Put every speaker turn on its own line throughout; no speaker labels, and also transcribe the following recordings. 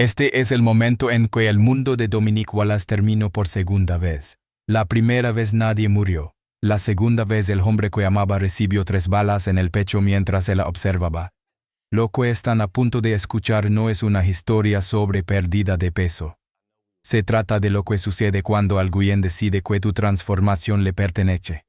Este es el momento en que el mundo de Dominique Wallace terminó por segunda vez. La primera vez nadie murió. La segunda vez el hombre que amaba recibió 3 balas en el pecho mientras él la observaba. Lo que están a punto de escuchar no es una historia sobre pérdida de peso. Se trata de lo que sucede cuando alguien decide que tu transformación le pertenece.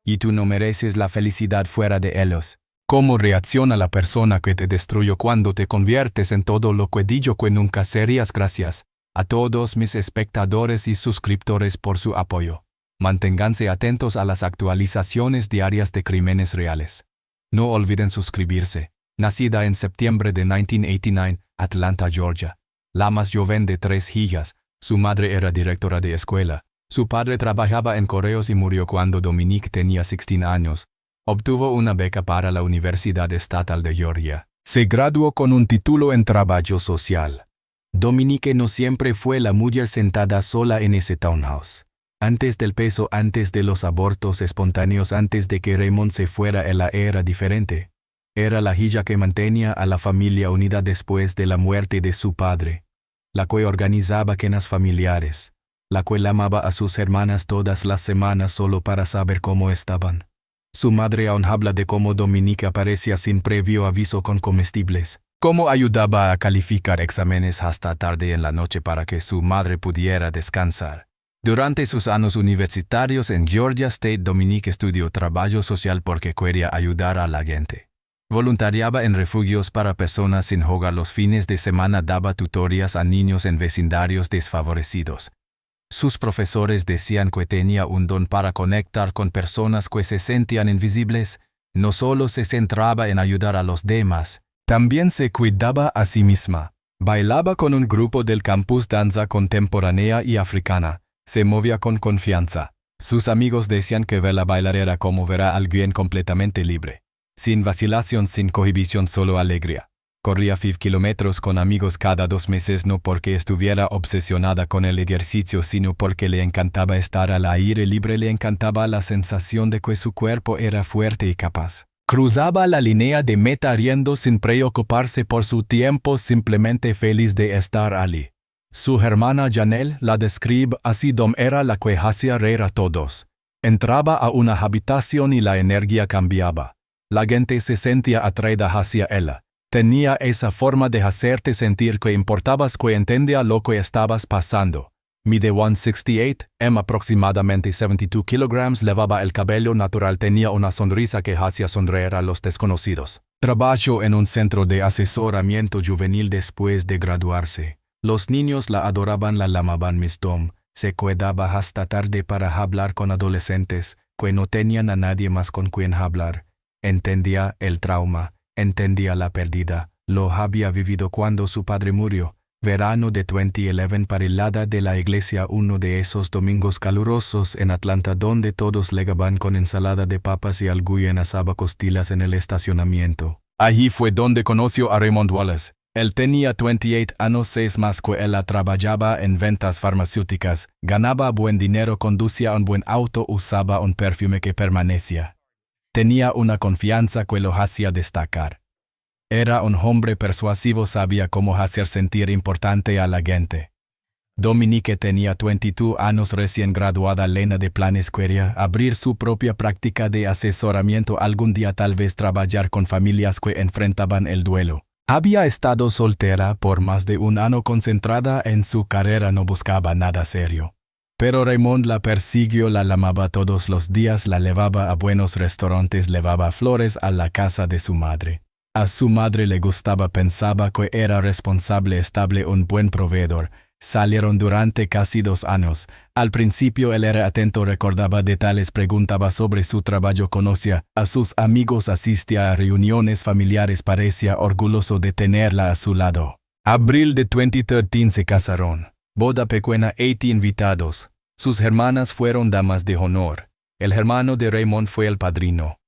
Y tú no mereces la felicidad fuera de ellos. ¿Cómo reacciona la persona que te destruyó cuando te conviertes en todo lo que dijo que nunca serías? Gracias a todos mis espectadores y suscriptores por su apoyo. Manténganse atentos a las actualizaciones diarias de Crímenes Reales. No olviden suscribirse. Nacida en septiembre de 1989, Atlanta, Georgia. La más joven de 3 hijas, su madre era directora de escuela. Su padre trabajaba en correos y murió cuando Dominique tenía 16 años. Obtuvo una beca para la Universidad Estatal de Georgia. Se graduó con un título en trabajo social. Dominique no siempre fue la mujer sentada sola en ese townhouse. Antes del peso, antes de los abortos espontáneos, antes de que Raymond se fuera, ella era diferente. Era la hija que mantenía a la familia unida después de la muerte de su padre. La que organizaba cenas familiares. La que llamaba a sus hermanas todas las semanas solo para saber cómo estaban. Su madre aún habla de cómo Dominique aparecía sin previo aviso con comestibles. Cómo ayudaba a calificar exámenes hasta tarde en la noche para que su madre pudiera descansar. Durante sus años universitarios en Georgia State, Dominique estudió trabajo social porque quería ayudar a la gente. Voluntariaba en refugios para personas sin hogar. Los fines de semana daba tutorías a niños en vecindarios desfavorecidos. Sus profesores decían que tenía un don para conectar con personas que se sentían invisibles. No solo se centraba en ayudar a los demás, también se cuidaba a sí misma. Bailaba con un grupo del campus, danza contemporánea y africana. Se movía con confianza. Sus amigos decían que verla bailar era como ver a alguien completamente libre. Sin vacilación, sin cohibición, solo alegría. Corría 5 kilómetros con amigos cada 2 meses, no porque estuviera obsesionada con el ejercicio, sino porque le encantaba estar al aire libre, le encantaba la sensación de que su cuerpo era fuerte y capaz. Cruzaba la línea de meta riendo sin preocuparse por su tiempo, simplemente feliz de estar allí. Su hermana Janelle la describe así: Dom era la que hacía reír a todos. Entraba a una habitación y la energía cambiaba. La gente se sentía atraída hacia ella. Tenía esa forma de hacerte sentir que importabas, que entendía lo que estabas pasando. Mide 168, aproximadamente 72 kilogramos, llevaba el cabello natural, tenía una sonrisa que hacía sonreír a los desconocidos. Trabajó en un centro de asesoramiento juvenil después de graduarse. Los niños la adoraban, la llamaban Miss Dom. Se quedaba hasta tarde para hablar con adolescentes que no tenían a nadie más con quien hablar. Entendía el trauma. Entendía la pérdida. Lo había vivido cuando su padre murió. Verano de 2011, parrillada de la iglesia, uno de esos domingos calurosos en Atlanta donde todos llegaban con ensalada de papas y alguien asaba costillas en el estacionamiento. Allí fue donde conoció a Raymond Wallace. Él tenía 28 años, 6 más que ella, trabajaba en ventas farmacéuticas, ganaba buen dinero, conducía un buen auto, usaba un perfume que permanecía. Tenía una confianza que lo hacía destacar. Era un hombre persuasivo, sabía cómo hacer sentir importante a la gente. Dominique tenía 22 años, recién graduada, llena de planes, quería abrir su propia práctica de asesoramiento, algún día tal vez trabajar con familias que enfrentaban el duelo. Había estado soltera por más de 1 año, concentrada en su carrera, no buscaba nada serio. Pero Raymond la persiguió, la llamaba todos los días, la llevaba a buenos restaurantes, llevaba flores a la casa de su madre. A su madre le gustaba, pensaba que era responsable, estable, un buen proveedor. Salieron durante casi 2 años. Al principio él era atento, recordaba detalles, preguntaba sobre su trabajo, conocía a sus amigos, asistía a reuniones familiares, parecía orgulloso de tenerla a su lado. Abril de 2013 se casaron. Boda pequeña, 80 invitados. Sus hermanas fueron damas de honor. El hermano de Raymond fue el padrino.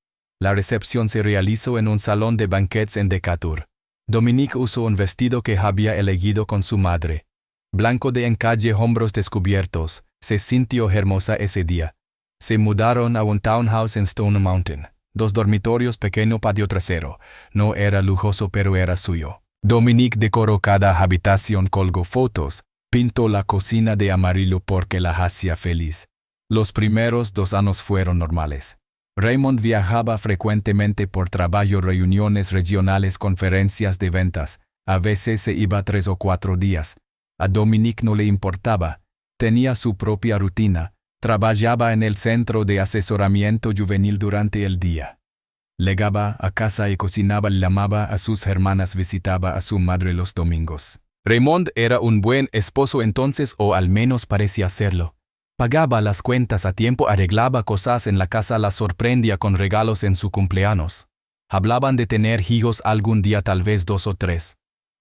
La recepción se realizó en un salón de banquetes en Decatur. Dominique usó un vestido que había elegido con su madre. Blanco de encaje, hombros descubiertos. Se sintió hermosa ese día. Se mudaron a un townhouse en Stone Mountain. 2 dormitorios, pequeño patio trasero. No era lujoso, pero era suyo. Dominique decoró cada habitación, colgó fotos, pintó la cocina de amarillo porque la hacía feliz. Los primeros 2 años fueron normales. Raymond viajaba frecuentemente por trabajo, reuniones regionales, conferencias de ventas. A veces se iba 3 o 4 días. A Dominique no le importaba. Tenía su propia rutina. Trabajaba en el centro de asesoramiento juvenil durante el día. Llegaba a casa y cocinaba, llamaba a sus hermanas, visitaba a su madre los domingos. Raymond era un buen esposo entonces, o al menos parecía serlo. Pagaba las cuentas a tiempo, arreglaba cosas en la casa, la sorprendía con regalos en su cumpleaños. Hablaban de tener hijos algún día, tal vez 2 o 3.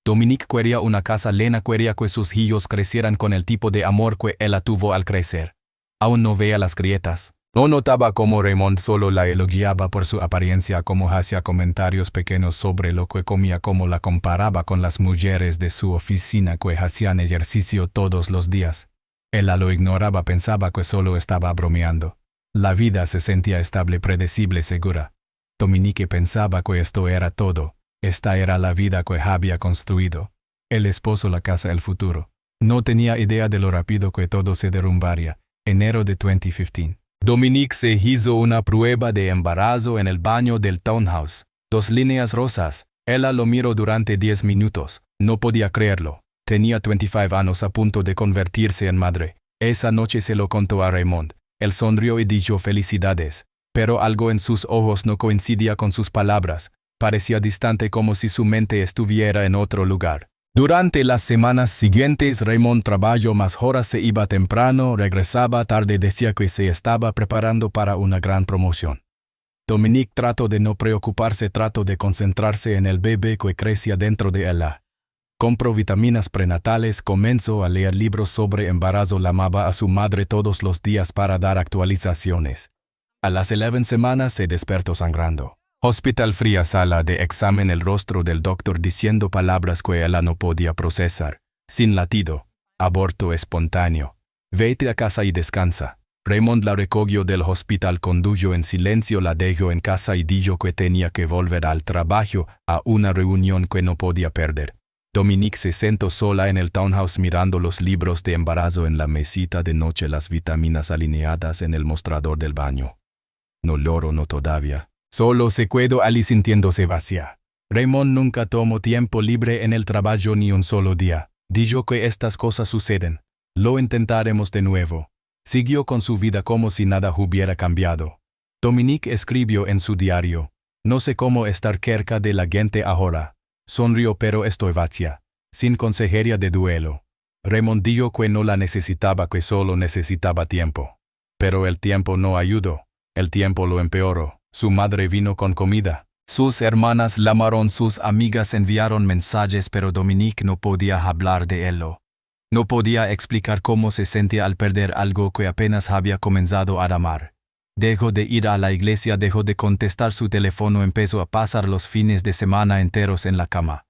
Dominique quería una casa, Lena quería que sus hijos crecieran con el tipo de amor que ella tuvo al crecer. Aún no veía las grietas. No notaba cómo Raymond solo la elogiaba por su apariencia, cómo hacía comentarios pequeños sobre lo que comía, cómo la comparaba con las mujeres de su oficina que hacían ejercicio todos los días. Ella lo ignoraba, pensaba que solo estaba bromeando. La vida se sentía estable, predecible, segura. Dominique pensaba que esto era todo. Esta era la vida que había construido. El esposo, la casa, el futuro. No tenía idea de lo rápido que todo se derrumbaría. Enero de 2015. Dominique se hizo una prueba de embarazo en el baño del townhouse. 2 líneas rosas. Ella lo miró durante 10 minutos. No podía creerlo. Tenía 25 años, a punto de convertirse en madre. Esa noche se lo contó a Raymond. Él sonrió y dijo felicidades. Pero algo en sus ojos no coincidía con sus palabras. Parecía distante, como si su mente estuviera en otro lugar. Durante las semanas siguientes, Raymond trabajó más horas, se iba temprano, regresaba tarde, decía que se estaba preparando para una gran promoción. Dominique trató de no preocuparse, trató de concentrarse en el bebé que crecía dentro de ella. Compró vitaminas prenatales, comenzó a leer libros sobre embarazo, llamaba a su madre todos los días para dar actualizaciones. A las 11 semanas se despertó sangrando. Hospital, fría sala de examen, el rostro del doctor diciendo palabras que ella no podía procesar. Sin latido. Aborto espontáneo. Vete a casa y descansa. Raymond la recogió del hospital, condujo en silencio, la dejó en casa y dijo que tenía que volver al trabajo, a una reunión que no podía perder. Dominique se sentó sola en el townhouse mirando los libros de embarazo en la mesita de noche, las vitaminas alineadas en el mostrador del baño. No lloró, no todavía. Solo se quedó allí sintiéndose vacía. Raymond nunca tomó tiempo libre en el trabajo ni un solo día. Dijo que estas cosas suceden. Lo intentaremos de nuevo. Siguió con su vida como si nada hubiera cambiado. Dominique escribió en su diario: no sé cómo estar cerca de la gente ahora. Sonrió, pero estoy vacía. Sin consejería de duelo. Raymond dijo que no la necesitaba, que solo necesitaba tiempo. Pero el tiempo no ayudó. El tiempo lo empeoró. Su madre vino con comida. Sus hermanas llamaron, sus amigas enviaron mensajes, pero Dominique no podía hablar de ello. No podía explicar cómo se sentía al perder algo que apenas había comenzado a amar. Dejó de ir a la iglesia, dejó de contestar su teléfono, empezó a pasar los fines de semana enteros en la cama.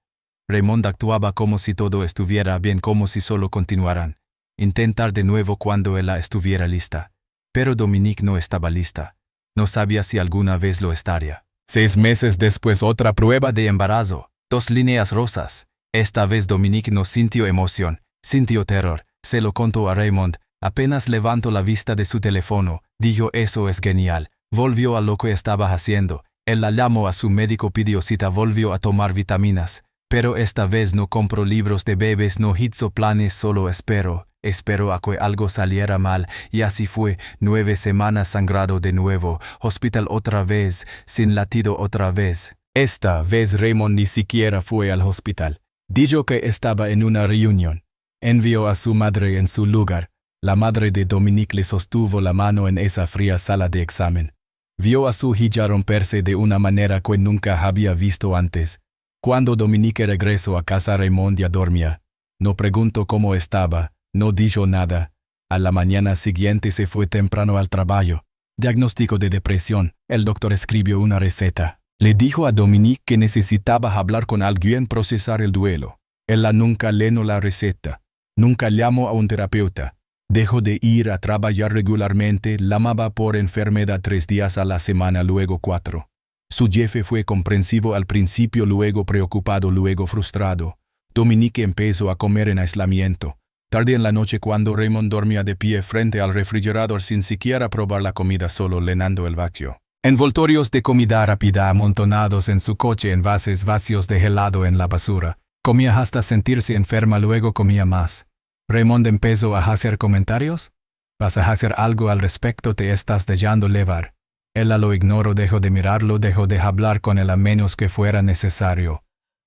Raymond actuaba como si todo estuviera bien, como si solo continuaran. Intentar de nuevo cuando ella estuviera lista. Pero Dominique no estaba lista. No sabía si alguna vez lo estaría. 6 meses después, otra prueba de embarazo. 2 líneas rosas. Esta vez Dominique no sintió emoción, sintió terror. Se lo contó a Raymond. Apenas levantó la vista de su teléfono, dijo: eso es genial. Volvió a lo que estaba haciendo. Él la llamó a su médico, pidió cita, volvió a tomar vitaminas. Pero esta vez no compró libros de bebés, no hizo planes, solo esperó a que algo saliera mal, y así fue. 9 semanas, sangrado de nuevo, hospital otra vez, sin latido otra vez. Esta vez Raymond ni siquiera fue al hospital. Dijo que estaba en una reunión. Envió a su madre en su lugar. La madre de Dominique le sostuvo la mano en esa fría sala de examen. Vio a su hija romperse de una manera que nunca había visto antes. Cuando Dominique regresó a casa, Raymond ya dormía. No preguntó cómo estaba, no dijo nada. A la mañana siguiente se fue temprano al trabajo. Diagnóstico de depresión. El doctor escribió una receta. Le dijo a Dominique que necesitaba hablar con alguien, procesar el duelo. Ella nunca leyó la receta. Nunca llamó a un terapeuta. Dejó de ir a trabajar regularmente, llamaba por enfermedad 3 días a la semana, luego 4. Su jefe fue comprensivo al principio, luego preocupado, luego frustrado. Dominique empezó a comer en aislamiento. Tarde en la noche, cuando Raymond dormía de pie frente al refrigerador sin siquiera probar la comida, solo llenando el vacío. Envoltorios de comida rápida amontonados en su coche, envases vacíos de helado en la basura. Comía hasta sentirse enferma, luego comía más. Raymond empezó a hacer comentarios. ¿Vas a hacer algo al respecto? Te estás dejando llevar. Ella lo ignoró, dejó de mirarlo, dejó de hablar con él a menos que fuera necesario.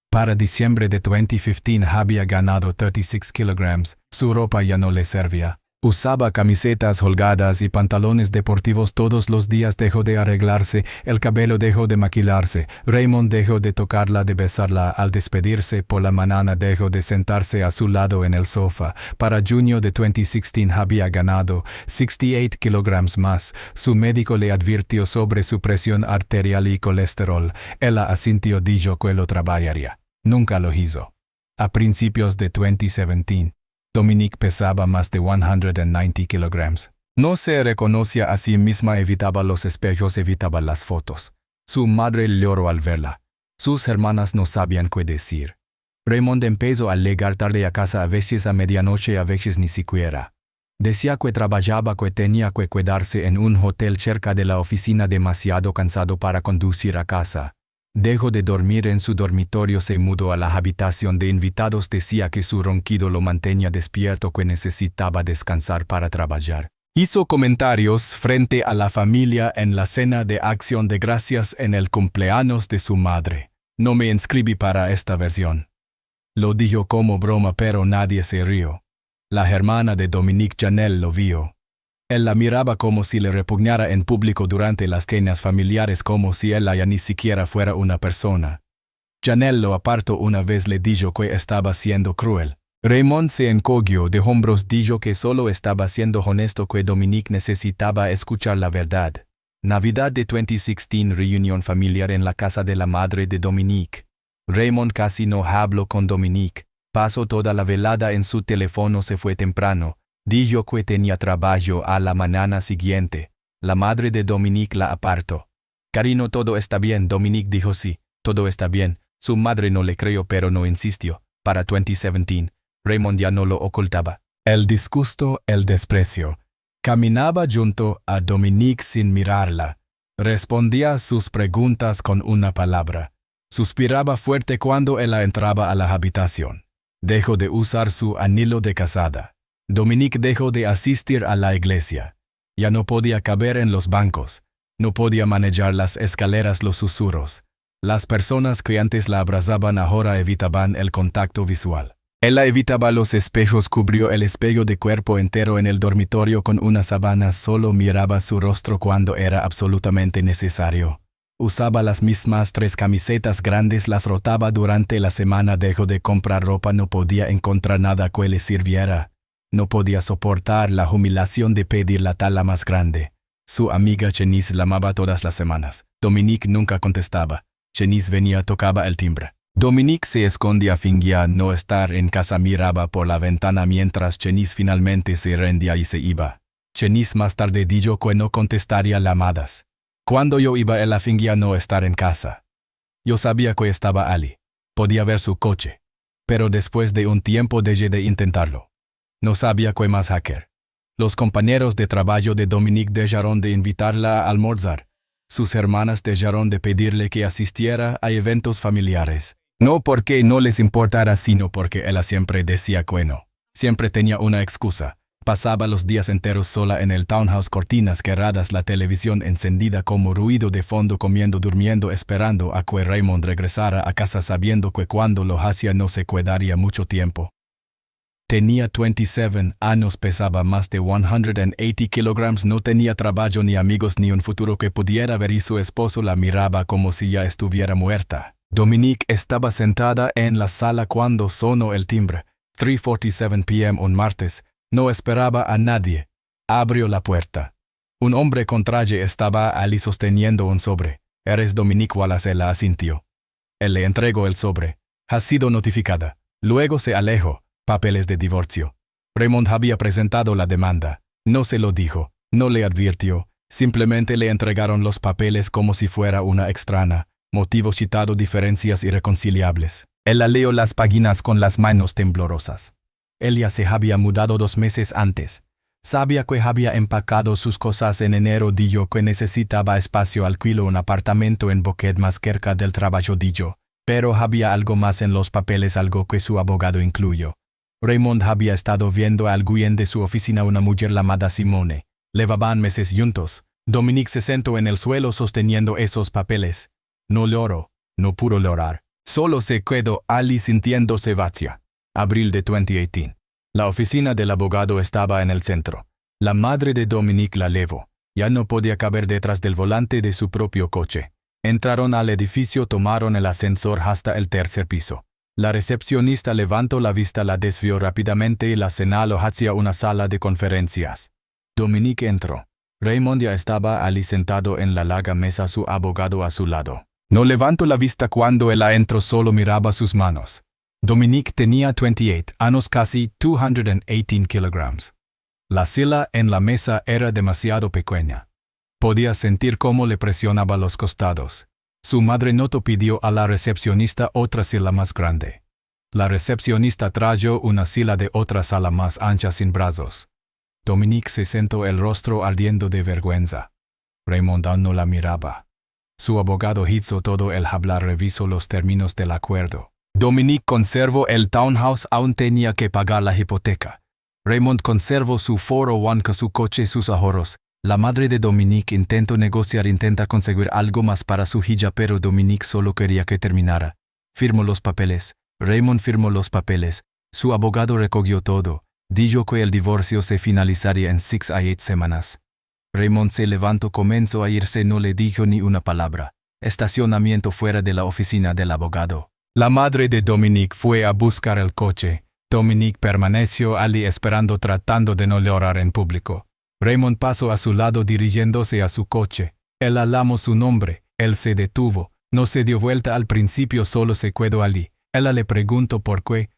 Para diciembre de 2015 había ganado 36 kilogramos. Su ropa ya no le servía. Usaba camisetas holgadas y pantalones deportivos todos los días. Dejó de arreglarse, el cabello dejó de maquillarse. Raymond dejó de tocarla, de besarla. Al despedirse por la mañana dejó de sentarse a su lado en el sofá. Para junio de 2016 había ganado 68 kilogramos más. Su médico le advirtió sobre su presión arterial y colesterol. Ella asintió, dijo que lo trabajaría. Nunca lo hizo. A principios de 2017, Dominique pesaba más de 190 kilogramos. No se reconocía a sí misma, evitaba los espejos, evitaba las fotos. Su madre lloró al verla. Sus hermanas no sabían qué decir. Raymond empezó a llegar tarde a casa, a veces a medianoche, a veces ni siquiera. Decía que trabajaba, que tenía que quedarse en un hotel cerca de la oficina, demasiado cansado para conducir a casa. Dejó de dormir en su dormitorio, se mudó a la habitación de invitados. Decía que su ronquido lo mantenía despierto, que necesitaba descansar para trabajar. Hizo comentarios frente a la familia en la cena de Acción de Gracias en el cumpleaños de su madre. No me inscribí para esta versión. Lo dijo como broma, pero nadie se rió. La hermana de Dominique, Janelle, lo vio. Él la miraba como si le repugnara en público durante las cenas familiares, como si ella ya ni siquiera fuera una persona. Janelle lo apartó una vez, le dijo que estaba siendo cruel. Raymond se encogió de hombros, dijo que solo estaba siendo honesto, que Dominique necesitaba escuchar la verdad. Navidad de 2016, reunión familiar en la casa de la madre de Dominique. Raymond casi no habló con Dominique. Pasó toda la velada en su teléfono, se fue temprano. Dijo que tenía trabajo a la mañana siguiente. La madre de Dominique la apartó. Cariño, ¿todo está bien? Dominique dijo sí, todo está bien. Su madre no le creyó, pero no insistió. Para 2017, Raymond ya no lo ocultaba. El disgusto, el desprecio. Caminaba junto a Dominique sin mirarla. Respondía a sus preguntas con una palabra. Suspiraba fuerte cuando ella entraba a la habitación. Dejó de usar su anillo de casada. Dominique dejó de asistir a la iglesia. Ya no podía caber en los bancos. No podía manejar las escaleras, los susurros. Las personas que antes la abrazaban ahora evitaban el contacto visual. Ella evitaba los espejos, cubrió el espejo de cuerpo entero en el dormitorio con una sábana, solo miraba su rostro cuando era absolutamente necesario. Usaba las mismas 3 camisetas grandes, las rotaba durante la semana. Dejó de comprar ropa, no podía encontrar nada que le sirviera. No podía soportar la humillación de pedir la talla más grande. Su amiga Chenise llamaba todas las semanas. Dominique nunca contestaba. Chenise venía, tocaba el timbre. Dominique se escondía, fingía no estar en casa, miraba por la ventana mientras Chenise finalmente se rendía y se iba. Chenise más tarde dijo que no contestaría llamadas. Cuando yo iba, ella fingía no estar en casa. Yo sabía que estaba allí. Podía ver su coche. Pero después de un tiempo dejé de intentarlo. No sabía qué más hacer. Los compañeros de trabajo de Dominique dejaron de invitarla a almorzar. Sus hermanas dejaron de pedirle que asistiera a eventos familiares. No porque no les importara, sino porque ella siempre decía que no. Siempre tenía una excusa. Pasaba los días enteros sola en el townhouse, cortinas cerradas, la televisión encendida como ruido de fondo, comiendo, durmiendo, esperando a que Raymond regresara a casa, sabiendo que cuando lo hacía no se quedaría mucho tiempo. Tenía 27 años, pesaba más de 180 kilogramos, no tenía trabajo ni amigos ni un futuro que pudiera ver, y su esposo la miraba como si ya estuviera muerta. Dominique estaba sentada en la sala cuando sonó el timbre. 3:47 p.m. un martes. No esperaba a nadie. Abrió la puerta. Un hombre con traje estaba allí sosteniendo un sobre. «¿Eres Dominique Wallace?» la asintió. Él le entregó el sobre. «Ha sido notificada». Luego se alejó. Papeles de divorcio. Raymond había presentado la demanda. No se lo dijo. No le advirtió. Simplemente le entregaron los papeles como si fuera una extraña. Motivo citado: diferencias irreconciliables. Ella leyó las páginas con las manos temblorosas. Ella se había mudado 2 meses antes. Sabía que había empacado sus cosas en enero. Dijo que necesitaba espacio. Alquiló un apartamento en Boquet más cerca del trabajo. Dijo, pero había algo más en los papeles, algo que su abogado incluyó. Raymond había estado viendo a alguien de su oficina, una mujer llamada Simone. Llevaban meses juntos. Dominique se sentó en el suelo sosteniendo esos papeles. No lloró, no pudo llorar. Solo se quedó allí sintiéndose vacía. Abril de 2018. La oficina del abogado estaba en el centro. La madre de Dominique la llevó. Ya no podía caber detrás del volante de su propio coche. Entraron al edificio, tomaron el ascensor hasta el 3er piso. La recepcionista levantó la vista, la desvió rápidamente y la señaló hacia una sala de conferencias. Dominique entró. Raymond ya estaba allí sentado en la larga mesa, su abogado a su lado. No levantó la vista cuando él entró, solo miraba sus manos. Dominique tenía 28 años, casi 218 kilogramos. La silla en la mesa era demasiado pequeña. Podía sentir cómo le presionaba los costados. Su madre notó, pidió a la recepcionista otra silla más grande. La recepcionista trajo una silla de otra sala más ancha sin brazos. Dominique se sentó, el rostro ardiendo de vergüenza. Raymond aún no la miraba. Su abogado hizo todo el hablar, revisó los términos del acuerdo. Dominique conservó el townhouse, aún tenía que pagar la hipoteca. Raymond conservó su 401k, su coche, sus ahorros. La madre de Dominique intentó negociar, intenta conseguir algo más para su hija, pero Dominique solo quería que terminara. Firmó los papeles. Raymond firmó los papeles. Su abogado recogió todo. Dijo que el divorcio se finalizaría en 6 a 8 semanas. Raymond se levantó, comenzó a irse, no le dijo ni una palabra. Estacionamiento fuera de la oficina del abogado. La madre de Dominique fue a buscar el coche. Dominique permaneció allí esperando, tratando de no llorar en público. Raymond pasó a su lado dirigiéndose a su coche. Él llamó su nombre. Él se detuvo. No se dio vuelta al principio, solo se quedó allí. Ella le preguntó por qué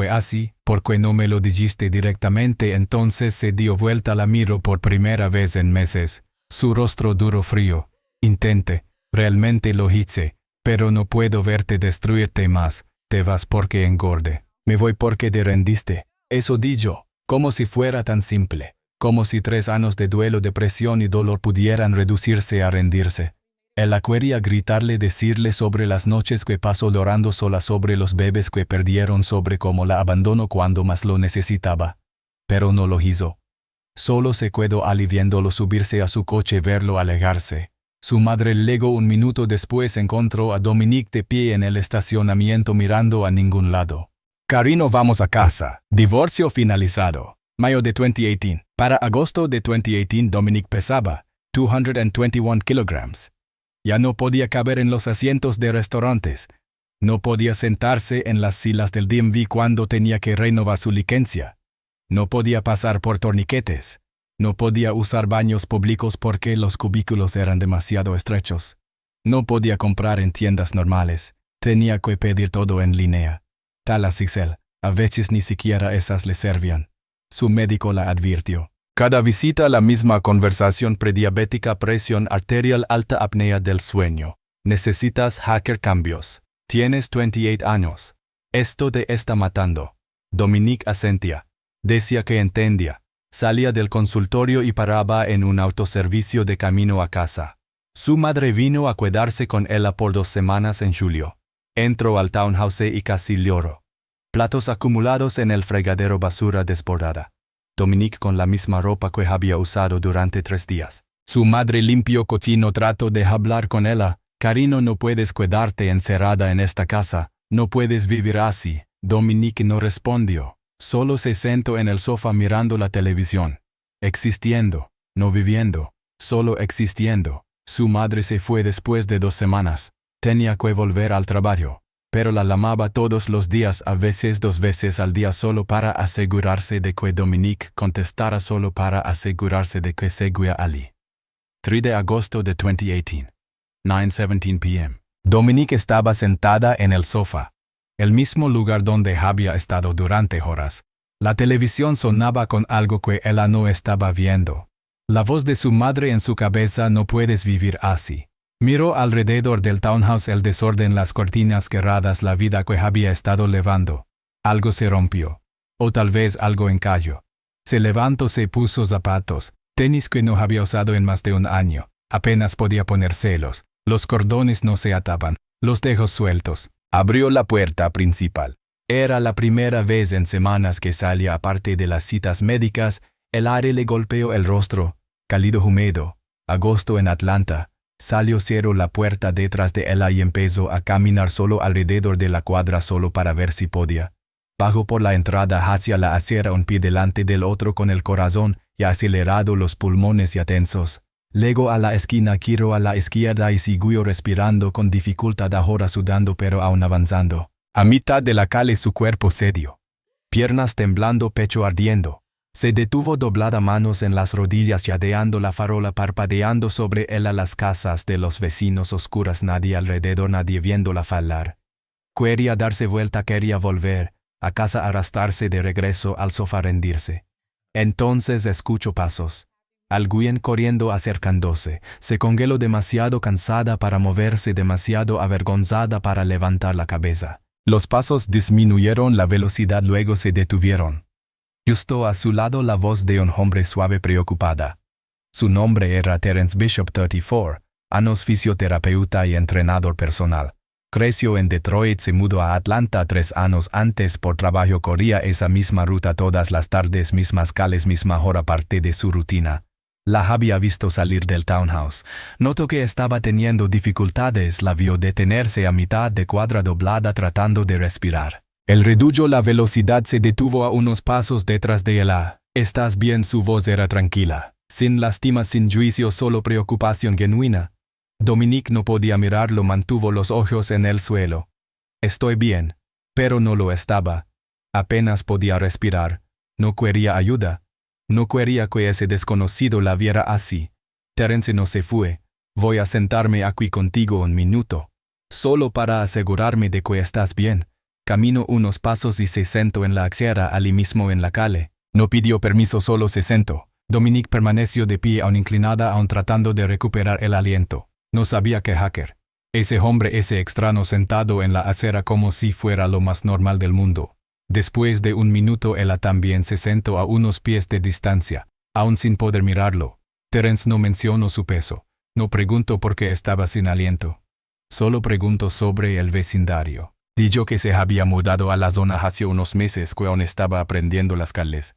así, por qué no me lo dijiste directamente. Entonces se dio vuelta, la miró por primera vez en meses. Su rostro duro, frío. Intenté, realmente lo hice, pero no puedo verte destruirte más. Te vas porque engorde. Me voy porque te rendiste. Eso dijo, como si fuera tan simple. Como si 3 años de duelo, depresión y dolor pudieran reducirse a rendirse. Él quería gritarle, decirle sobre las noches que pasó llorando sola, sobre los bebés que perdieron, sobre cómo la abandonó cuando más lo necesitaba. Pero no lo hizo. Solo se quedó allí viéndolo subirse a su coche, verlo alejarse. Su madre llegó 1 minuto después, encontró a Dominique de pie en el estacionamiento mirando a ningún lado. Carino, vamos a casa. Divorcio finalizado. Mayo de 2018. Para agosto de 2018, Dominique pesaba 221 kilogramos. Ya no podía caber en los asientos de restaurantes. No podía sentarse en las sillas del DMV cuando tenía que renovar su licencia. No podía pasar por torniquetes. No podía usar baños públicos porque los cubículos eran demasiado estrechos. No podía comprar en tiendas normales. Tenía que pedir todo en línea. Tal así él. A veces ni siquiera esas le servían. Su médico la advirtió. Cada visita la misma conversación: prediabética, presión arterial alta, apnea del sueño. Necesitas hacer cambios. Tienes 28 años. Esto te está matando. Dominique asentía. Decía que entendía. Salía del consultorio y paraba en un autoservicio de camino a casa. Su madre vino a quedarse con ella por 2 semanas en julio. Entró al townhouse y casi lloró. Platos acumulados en el fregadero, basura desbordada. Dominique con la misma ropa que había usado durante 3 días. Su madre limpió, cocinó, trató de hablar con ella. Carino, no puedes quedarte encerrada en esta casa. No puedes vivir así. Dominique no respondió. Solo se sentó en el sofá mirando la televisión. Existiendo, no viviendo, solo existiendo. Su madre se fue después de 2 semanas. Tenía que volver al trabajo. Pero la llamaba todos los días, a veces 2 veces al día, solo para asegurarse de que Dominique contestara, solo para asegurarse de que seguía allí. 3 de agosto de 2018. 9:17 p.m. Dominique estaba sentada en el sofá, el mismo lugar donde había estado durante horas. La televisión sonaba con algo que ella no estaba viendo.
La voz de su madre en su cabeza: no puedes vivir así. Miró alrededor del townhouse, el desorden, las cortinas quebradas, la vida que había estado llevando. Algo se rompió. O tal vez algo encalló. Se levantó, se puso zapatos, tenis que no había usado en más de un año. Apenas podía ponérselos. Los cordones no se ataban, los dejó sueltos.
Abrió la puerta principal. Era la primera vez en semanas que salía. Aparte de las citas médicas, el aire le golpeó el rostro, cálido húmedo. Agosto en Atlanta. Salió, cerró la puerta detrás de ella y empezó a caminar solo alrededor de la cuadra, solo para ver si podía. Bajó por la entrada hacia la acera, un pie delante del otro, con el corazón ya acelerado, los pulmones ya tensos. Luego a la esquina, giró a la izquierda y siguió respirando con dificultad, ahora sudando pero aún avanzando. A mitad de la calle su cuerpo cedió. Piernas temblando, pecho ardiendo. Se detuvo, doblada, manos en las rodillas, yadeando la farola, parpadeando sobre ella las casas de los vecinos oscuras, nadie alrededor, nadie viéndola falar. Quería darse vuelta, quería volver a casa, arrastrarse de regreso al sofá, rendirse. Entonces escuchó pasos. Alguien corriendo, acercándose. Se congeló, demasiado cansada para moverse, demasiado avergonzada para levantar la cabeza. Los pasos disminuyeron la velocidad, luego se detuvieron. Justo a su lado la voz de un hombre suave, preocupada. Su nombre era Terence Bishop, 34, años, fisioterapeuta y entrenador personal. Creció en Detroit, se mudó a Atlanta 3 años antes por trabajo, corría esa misma ruta todas las tardes, mismas calles, misma hora, parte de su rutina. La había visto salir del townhouse. Notó que estaba teniendo dificultades, la vio detenerse a mitad de cuadra, doblada, tratando de respirar. Él redujo la velocidad, se detuvo a unos pasos detrás de ella. ¿Estás bien? Su voz era tranquila, sin lástima, sin juicio, solo preocupación genuina. Dominique no podía mirarlo, mantuvo los ojos en el suelo. Estoy bien, pero no lo estaba. Apenas podía respirar. No quería ayuda. No quería que ese desconocido la viera así. Terence no se fue. Voy a sentarme aquí contigo un minuto, solo para asegurarme de que estás bien. Caminó unos pasos y se sentó en la acera, allí mismo en la calle. No pidió permiso, solo se sentó. Dominique permaneció de pie, aún inclinada, aún tratando de recuperar el aliento. No sabía qué hacer. Ese hombre, ese extraño, sentado en la acera como si fuera lo más normal del mundo. Después de un minuto ella también se sentó a unos pies de distancia, aún sin poder mirarlo. Terence no mencionó su peso. No preguntó por qué estaba sin aliento. Solo preguntó sobre el vecindario. Dijo que se había mudado a la zona hace unos meses, que aún estaba aprendiendo las calles.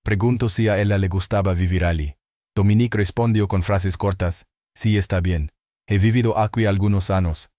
Preguntó si a ella le gustaba vivir allí. Dominique respondió con frases cortas: sí, está bien. He vivido aquí algunos años.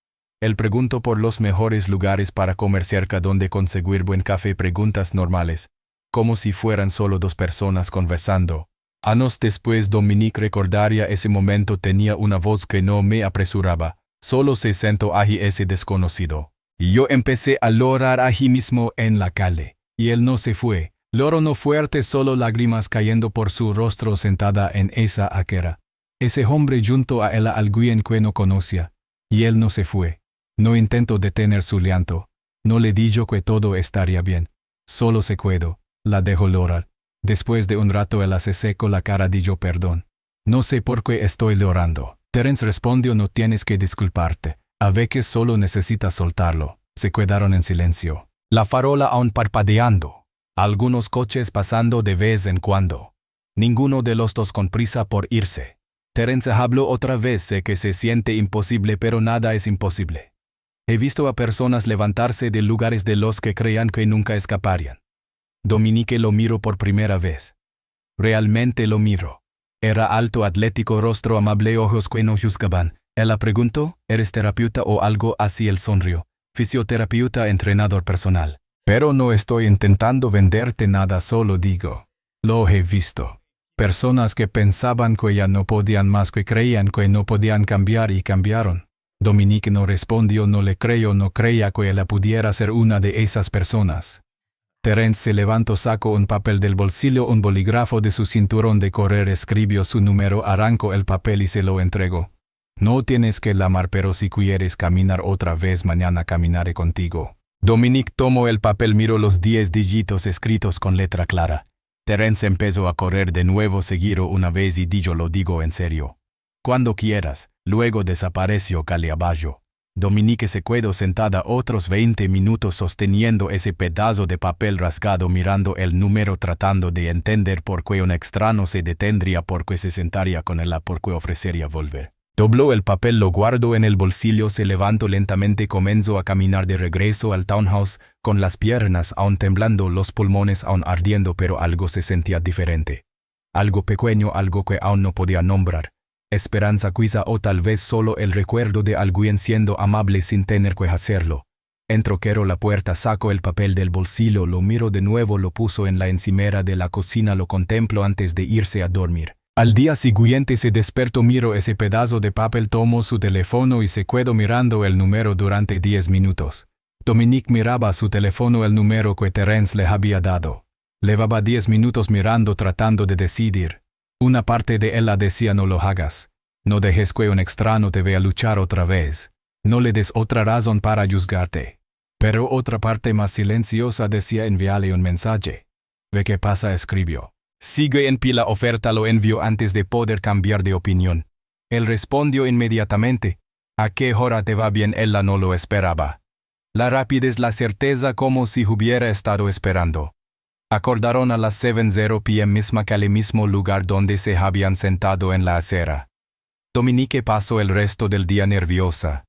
Él preguntó por los mejores lugares para comer cerca, donde conseguir buen café, preguntas normales, como si fueran solo dos personas conversando. Años después Dominique recordaría ese momento, tenía una voz que no me apresuraba. Solo se sentó allí ese desconocido. Y yo empecé a llorar allí mismo en la calle. Y él no se fue. Lloró no fuerte, solo lágrimas cayendo por su rostro, sentada en esa acera. Ese hombre junto a él, alguien que no conocía. Y él no se fue. No intentó detener su llanto. No le dijo que todo estaría bien. Solo se quedó. La dejó llorar. Después de un rato ella se secó la cara, dijo: perdón. No sé por qué estoy llorando. Terence respondió: no tienes que disculparte. A veces solo necesitas soltarlo. Se quedaron en silencio. La farola aún parpadeando. Algunos coches pasando de vez en cuando. Ninguno de los dos con prisa por irse. Terence habló otra vez: sé que se siente imposible, pero nada es imposible. He visto a personas levantarse de lugares de los que creían que nunca escaparían. Dominique lo miró por primera vez. Realmente lo miró. Era alto, atlético, rostro amable, ojos que no juzgaban. Ella preguntó: ¿eres terapeuta o algo así? Él sonrió: fisioterapeuta, entrenador personal. Pero no estoy intentando venderte nada, solo digo. Lo he visto. Personas que pensaban que ya no podían más, que creían que no podían cambiar y cambiaron. Dominique no respondió, no le creyó, no creía que ella pudiera ser una de esas personas. Terence se levantó, sacó un papel del bolsillo, un bolígrafo de su cinturón de correr, escribió su número, arrancó el papel y se lo entregó. No tienes que llamar, pero si quieres caminar otra vez mañana caminaré contigo. Dominique tomó el papel, miró los 10 dígitos escritos con letra clara. Terence empezó a correr de nuevo seguido una vez y dijo lo digo en serio. Cuando quieras, luego desapareció calle abajo. Dominique se quedó sentada otros 20 minutos sosteniendo ese pedazo de papel rasgado mirando el número tratando de entender por qué un extraño se detendría por qué se sentaría con él por qué ofrecería volver. Dobló el papel, lo guardó en el bolsillo, se levantó lentamente, comenzó a caminar de regreso al townhouse, con las piernas aún temblando, los pulmones aún ardiendo, pero algo se sentía diferente. Algo pequeño, algo que aún no podía nombrar. Esperanza quizá o tal vez solo el recuerdo de alguien siendo amable sin tener que hacerlo. Entró, cerró la puerta, sacó el papel del bolsillo, lo miró de nuevo, lo puso en la encimera de la cocina, lo contempló antes de irse a dormir. Al día siguiente se despertó, miró ese pedazo de papel, tomó su teléfono y se quedó mirando el número durante 10 minutos. Dominique miraba su teléfono, el número que Terence le había dado. Llevaba 10 minutos mirando, tratando de decidir. Una parte de él la decía: no lo hagas. No dejes que un extraño te vea luchar otra vez. No le des otra razón para juzgarte. Pero otra parte más silenciosa decía: envíale un mensaje. Ve qué pasa, escribió. Sigue en pie, la oferta lo envió antes de poder cambiar de opinión. Él respondió inmediatamente. ¿A qué hora te va bien? Ella no lo esperaba. La rapidez, la certeza, como si hubiera estado esperando. Acordaron a las 7:00 p.m. misma calle, mismo lugar donde se habían sentado en la acera. Dominique pasó el resto del día nerviosa.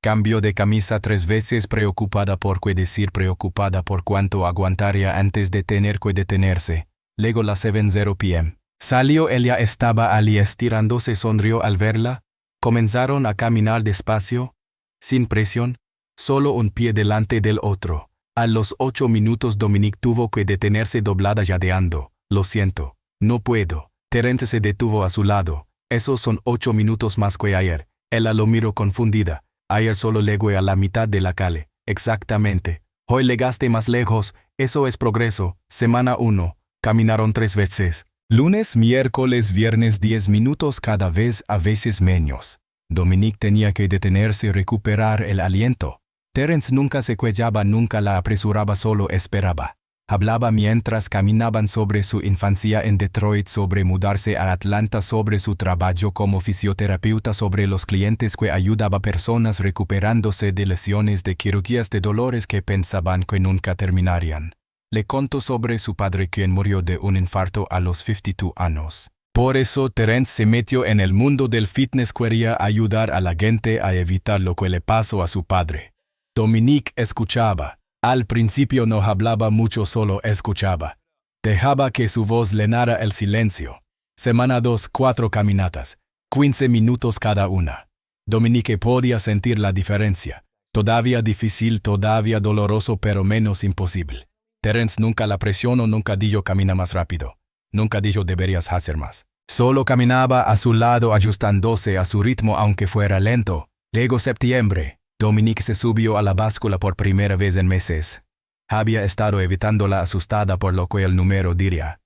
Cambió de camisa 3 veces, preocupada por qué decir, preocupada por cuánto aguantaría antes de tener que detenerse. Luego las 7:00 p.m. Salió, ella estaba allí estirándose, sonrió al verla. Comenzaron a caminar despacio, sin presión, solo un pie delante del otro. A los 8 minutos Dominique tuvo que detenerse, doblada, jadeando. Lo siento, no puedo. Terence se detuvo a su lado. Esos son 8 minutos más que ayer. Ella lo miró confundida. Ayer solo llegué a la mitad de la calle. Exactamente. Hoy llegaste más lejos. Eso es progreso. Semana 1. Caminaron 3 veces. Lunes, miércoles, viernes, 10 minutos cada vez, a veces menos. Dominique tenía que detenerse y recuperar el aliento. Terence nunca se quejaba, nunca la apresuraba, solo esperaba. Hablaba mientras caminaban sobre su infancia en Detroit, sobre mudarse a Atlanta, sobre su trabajo como fisioterapeuta, sobre los clientes que ayudaba personas recuperándose de lesiones, de cirugías, de dolores que pensaban que nunca terminarían. Le contó sobre su padre, quien murió de un infarto a los 52 años. Por eso Terence se metió en el mundo del fitness, quería ayudar a la gente a evitar lo que le pasó a su padre. Dominique escuchaba. Al principio no hablaba mucho, solo escuchaba. Dejaba que su voz llenara el silencio. Semana 2, 4 caminatas, 15 minutos cada una. Dominique podía sentir la diferencia. Todavía difícil, todavía doloroso, pero menos imposible. Terence nunca la presionó, nunca dijo camina más rápido. Nunca dijo deberías hacer más. Solo caminaba a su lado, ajustándose a su ritmo aunque fuera lento. Llegó septiembre. Dominique se subió a la báscula por primera vez en meses. Había estado evitándola, asustada por lo que el número diría.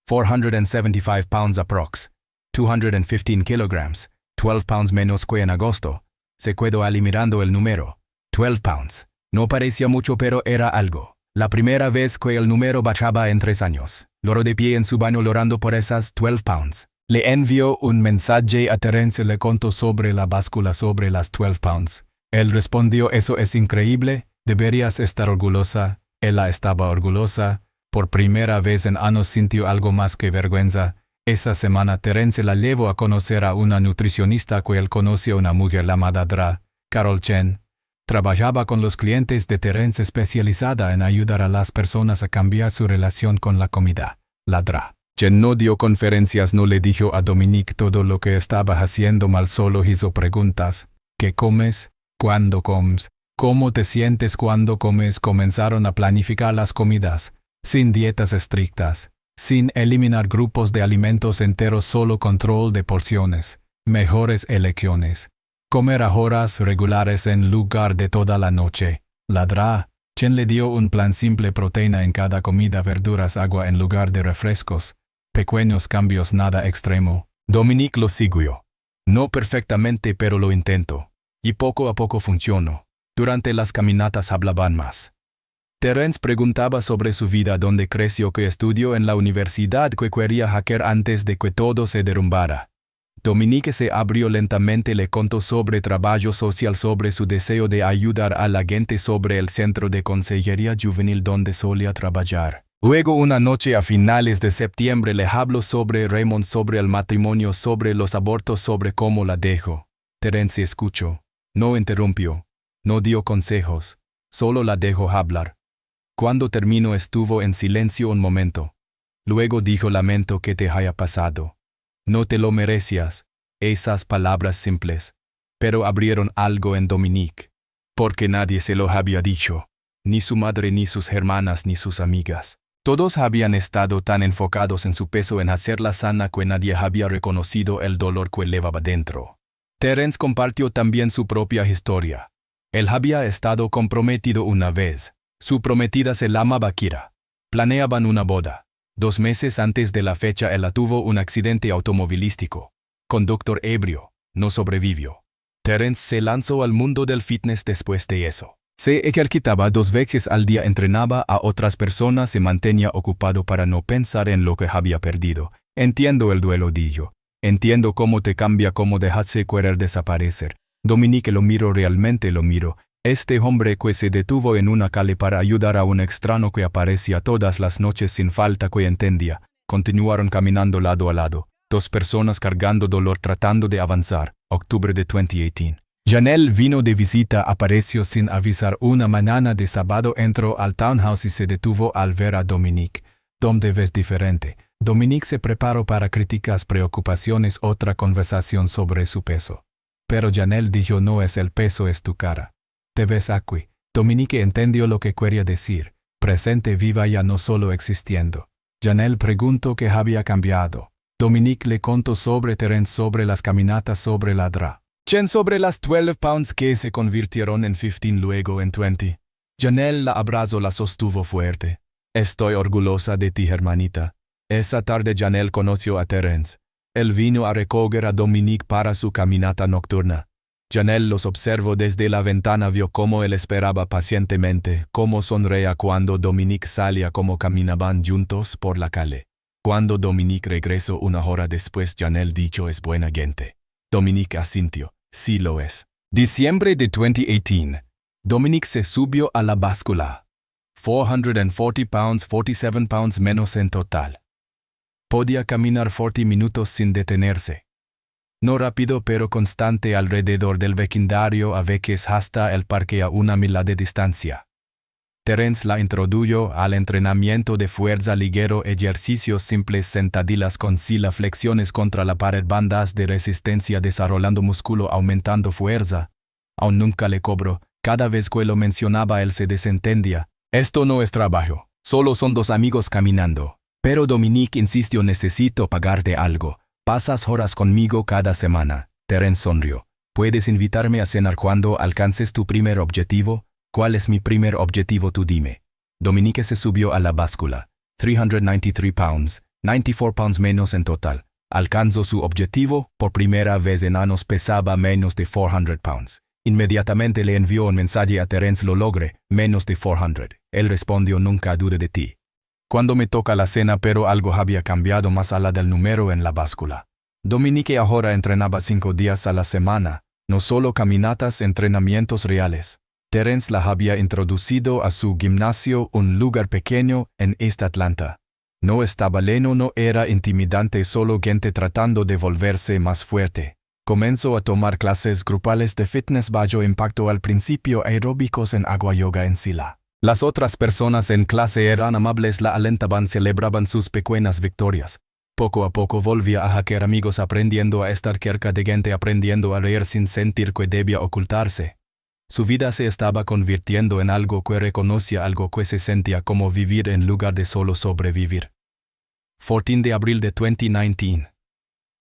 475 pounds aprox. 215 kilograms. 12 pounds menos que en agosto. Se quedó allí mirando el número. 12 pounds. No parecía mucho, pero era algo. La primera vez que el número bajaba en 3 años. Lloró de pie en su baño llorando por esas 12 pounds. Le envió un mensaje a Terence, le contó sobre la báscula, sobre las 12 pounds. Él respondió: eso es increíble, deberías estar orgullosa. Ella estaba orgullosa. Por primera vez en años sintió algo más que vergüenza. Esa semana Terence la llevó a conocer a una nutricionista que él conoció, una mujer llamada Dra. Carol Chen. Trabajaba con los clientes de Terence, especializada en ayudar a las personas a cambiar su relación con la comida. La Dra. Chen no dio conferencias, no le dijo a Dominique todo lo que estaba haciendo mal, solo hizo preguntas. ¿Qué comes? ¿Cuándo comes? ¿Cómo te sientes cuando comes? Comenzaron a planificar las comidas, sin dietas estrictas, sin eliminar grupos de alimentos enteros, solo control de porciones, mejores elecciones. Comer a horas regulares en lugar de toda la noche. La Dra. Chen le dio un plan simple: proteína en cada comida, verduras, agua en lugar de refrescos. Pequeños cambios, nada extremo. Dominique lo siguió. No perfectamente, pero lo intentó. Y poco a poco funcionó. Durante las caminatas hablaban más. Terence preguntaba sobre su vida, donde creció, que estudió en la universidad, que quería hacker antes de que todo se derrumbara. Dominique se abrió lentamente, le contó sobre trabajo social, sobre su deseo de ayudar a la gente, sobre el centro de consejería juvenil donde solía trabajar. Luego, una noche a finales de septiembre, le habló sobre Raymond, sobre el matrimonio, sobre los abortos, sobre cómo la dejó. Terence escuchó. No interrumpió. No dio consejos. Solo la dejó hablar. Cuando terminó, estuvo en silencio un momento. Luego dijo: lamento que te haya pasado. No te lo merecías. Esas palabras simples. Pero abrieron algo en Dominique. Porque nadie se lo había dicho. Ni su madre, ni sus hermanas, ni sus amigas. Todos habían estado tan enfocados en su peso, en hacerla sana, que nadie había reconocido el dolor que llevaba dentro. Terence compartió también su propia historia. Él había estado comprometido una vez. Su prometida se llamaba Kira. Planeaban una boda. 2 meses antes de la fecha, él tuvo un accidente automovilístico. Conductor ebrio. No sobrevivió. Terence se lanzó al mundo del fitness después de eso. Se ejercitaba 2 veces al día, entrenaba a otras personas, se mantenía ocupado para no pensar en lo que había perdido. Entiendo el duelo, dijo. Entiendo cómo te cambia, cómo dejarse querer desaparecer. Dominique lo miró, realmente lo miró. Este hombre que se detuvo en una calle para ayudar a un extraño que aparecía todas las noches sin falta, que entendía. Continuaron caminando lado a lado. 2 personas cargando dolor, tratando de avanzar. Octubre de 2018. Janelle vino de visita, apareció sin avisar una mañana de sábado, entró al townhouse y se detuvo al ver a Dominique. Tom, te ves diferente. Dominique se preparó para críticas, preocupaciones, otra conversación sobre su peso. Pero Janelle dijo: no es el peso, es tu cara. Te ves aquí. Dominique entendió lo que quería decir. Presente, viva, ya no solo existiendo. Janelle preguntó qué había cambiado. Dominique le contó sobre Terence, sobre las caminatas, sobre la DRA. Sobre las 12 pounds que se convirtieron en 15, luego en 20. Janelle la abrazó, la sostuvo fuerte. Estoy orgullosa de ti, hermanita. Esa tarde Janelle conoció a Terence. Él vino a recoger a Dominique para su caminata nocturna. Janelle los observó desde la ventana, vio cómo él esperaba pacientemente, cómo sonreía cuando Dominique salía, cómo caminaban juntos por la calle. Cuando Dominique regresó 1 hora después, Janelle dijo: es buena gente. Dominique asintió: sí lo es. Diciembre de 2018. Dominique se subió a la báscula. 440 pounds, 47 pounds menos en total. Podía caminar 40 minutos sin detenerse. No rápido, pero constante, alrededor del vecindario, a veces hasta el parque a 1 milla de distancia. Terence la introdujo al entrenamiento de fuerza ligero, ejercicios simples, sentadillas con silla, flexiones contra la pared, bandas de resistencia, desarrollando músculo, aumentando fuerza. Aún nunca le cobró. Cada vez que lo mencionaba él se desentendía. Esto no es trabajo, solo son 2 amigos caminando. Pero Dominique insistió: necesito pagarte algo. Pasas horas conmigo cada semana. Terence sonrió. ¿Puedes invitarme a cenar cuando alcances tu primer objetivo? ¿Cuál es mi primer objetivo? Tú dime. Dominique se subió a la báscula. 393 pounds, 94 pounds menos en total. Alcanzó su objetivo. Por primera vez en años pesaba menos de 400 pounds. Inmediatamente le envió un mensaje a Terence: lo logré, menos de 400. Él respondió: nunca dude de ti. Cuando me toca la cena, pero algo había cambiado más allá del número en la báscula. Dominique ahora entrenaba 5 días a la semana, no solo caminatas, entrenamientos reales. Terence la había introducido a su gimnasio, un lugar pequeño en East Atlanta. No estaba lleno, no era intimidante, solo gente tratando de volverse más fuerte. Comenzó a tomar clases grupales de fitness bajo impacto, al principio aeróbicos en agua, yoga en silla. Las otras personas en clase eran amables, la alentaban, celebraban sus pequeñas victorias. Poco a poco volvía a hacer amigos, aprendiendo a estar cerca de gente, aprendiendo a reír sin sentir que debía ocultarse. Su vida se estaba convirtiendo en algo que reconocía, algo que se sentía como vivir en lugar de solo sobrevivir. 14 de abril de 2019.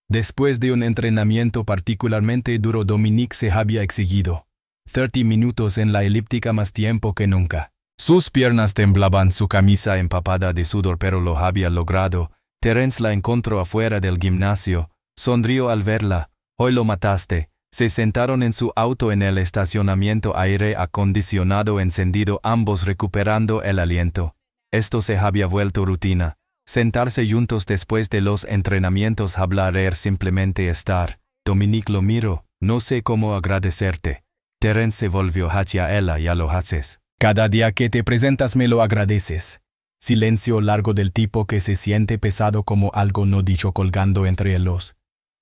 Después de un entrenamiento particularmente duro, Dominique se había exigido 30 minutos en la elíptica, más tiempo que nunca. Sus piernas temblaban, su camisa empapada de sudor, pero lo había logrado. Terence la encontró afuera del gimnasio. Sonrió al verla. Hoy lo mataste. Se sentaron en su auto en el estacionamiento, aire acondicionado encendido, ambos recuperando el aliento. Esto se había vuelto rutina. Sentarse juntos después de los entrenamientos, hablar, simplemente estar. Dominique lo miró. No sé cómo agradecerte. Terence se volvió hacia ella. Ya lo haces. Cada día que te presentas me lo agradeces. Silencio largo del tipo que se siente pesado como algo no dicho colgando entre ellos.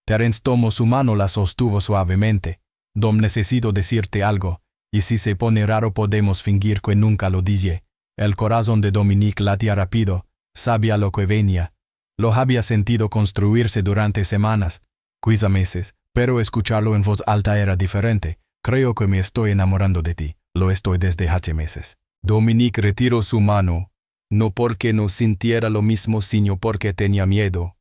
Terence tomó su mano, la sostuvo suavemente. Dom, necesito decirte algo, y si se pone raro podemos fingir que nunca lo dije. El corazón de Dominique latía rápido, sabía lo que venía. Lo había sentido construirse durante semanas, quizá meses, pero escucharlo en voz alta era diferente. Creo que me estoy enamorando de ti, lo estoy desde hace meses. Dominique retiró su mano, no porque no sintiera lo mismo, sino porque tenía miedo.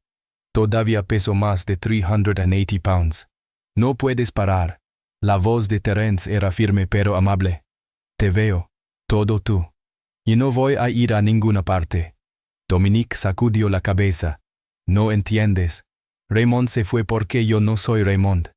Todavía peso más de 380 pounds. No puedes parar. La voz de Terence era firme pero amable. Te veo. Todo tú. Y no voy a ir a ninguna parte. Dominique sacudió la cabeza. No entiendes. Raymond se fue porque yo no soy Raymond.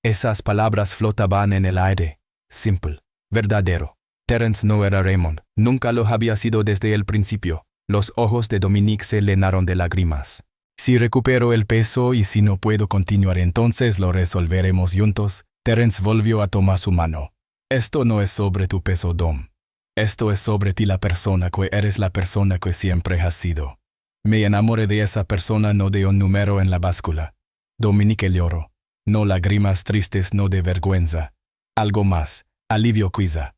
Esas palabras flotaban en el aire. Simple. Verdadero. Terence no era Raymond. Nunca lo había sido desde el principio. Los ojos de Dominique se llenaron de lágrimas. Si recupero el peso y si no puedo continuar, entonces lo resolveremos juntos. Terence volvió a tomar su mano. Esto no es sobre tu peso, Dom. Esto es sobre ti, la persona que eres, la persona que siempre has sido. Me enamoré de esa persona, no de un número en la báscula. Dominique lloró. No lágrimas tristes, no de vergüenza. Algo más. Alivio quizá.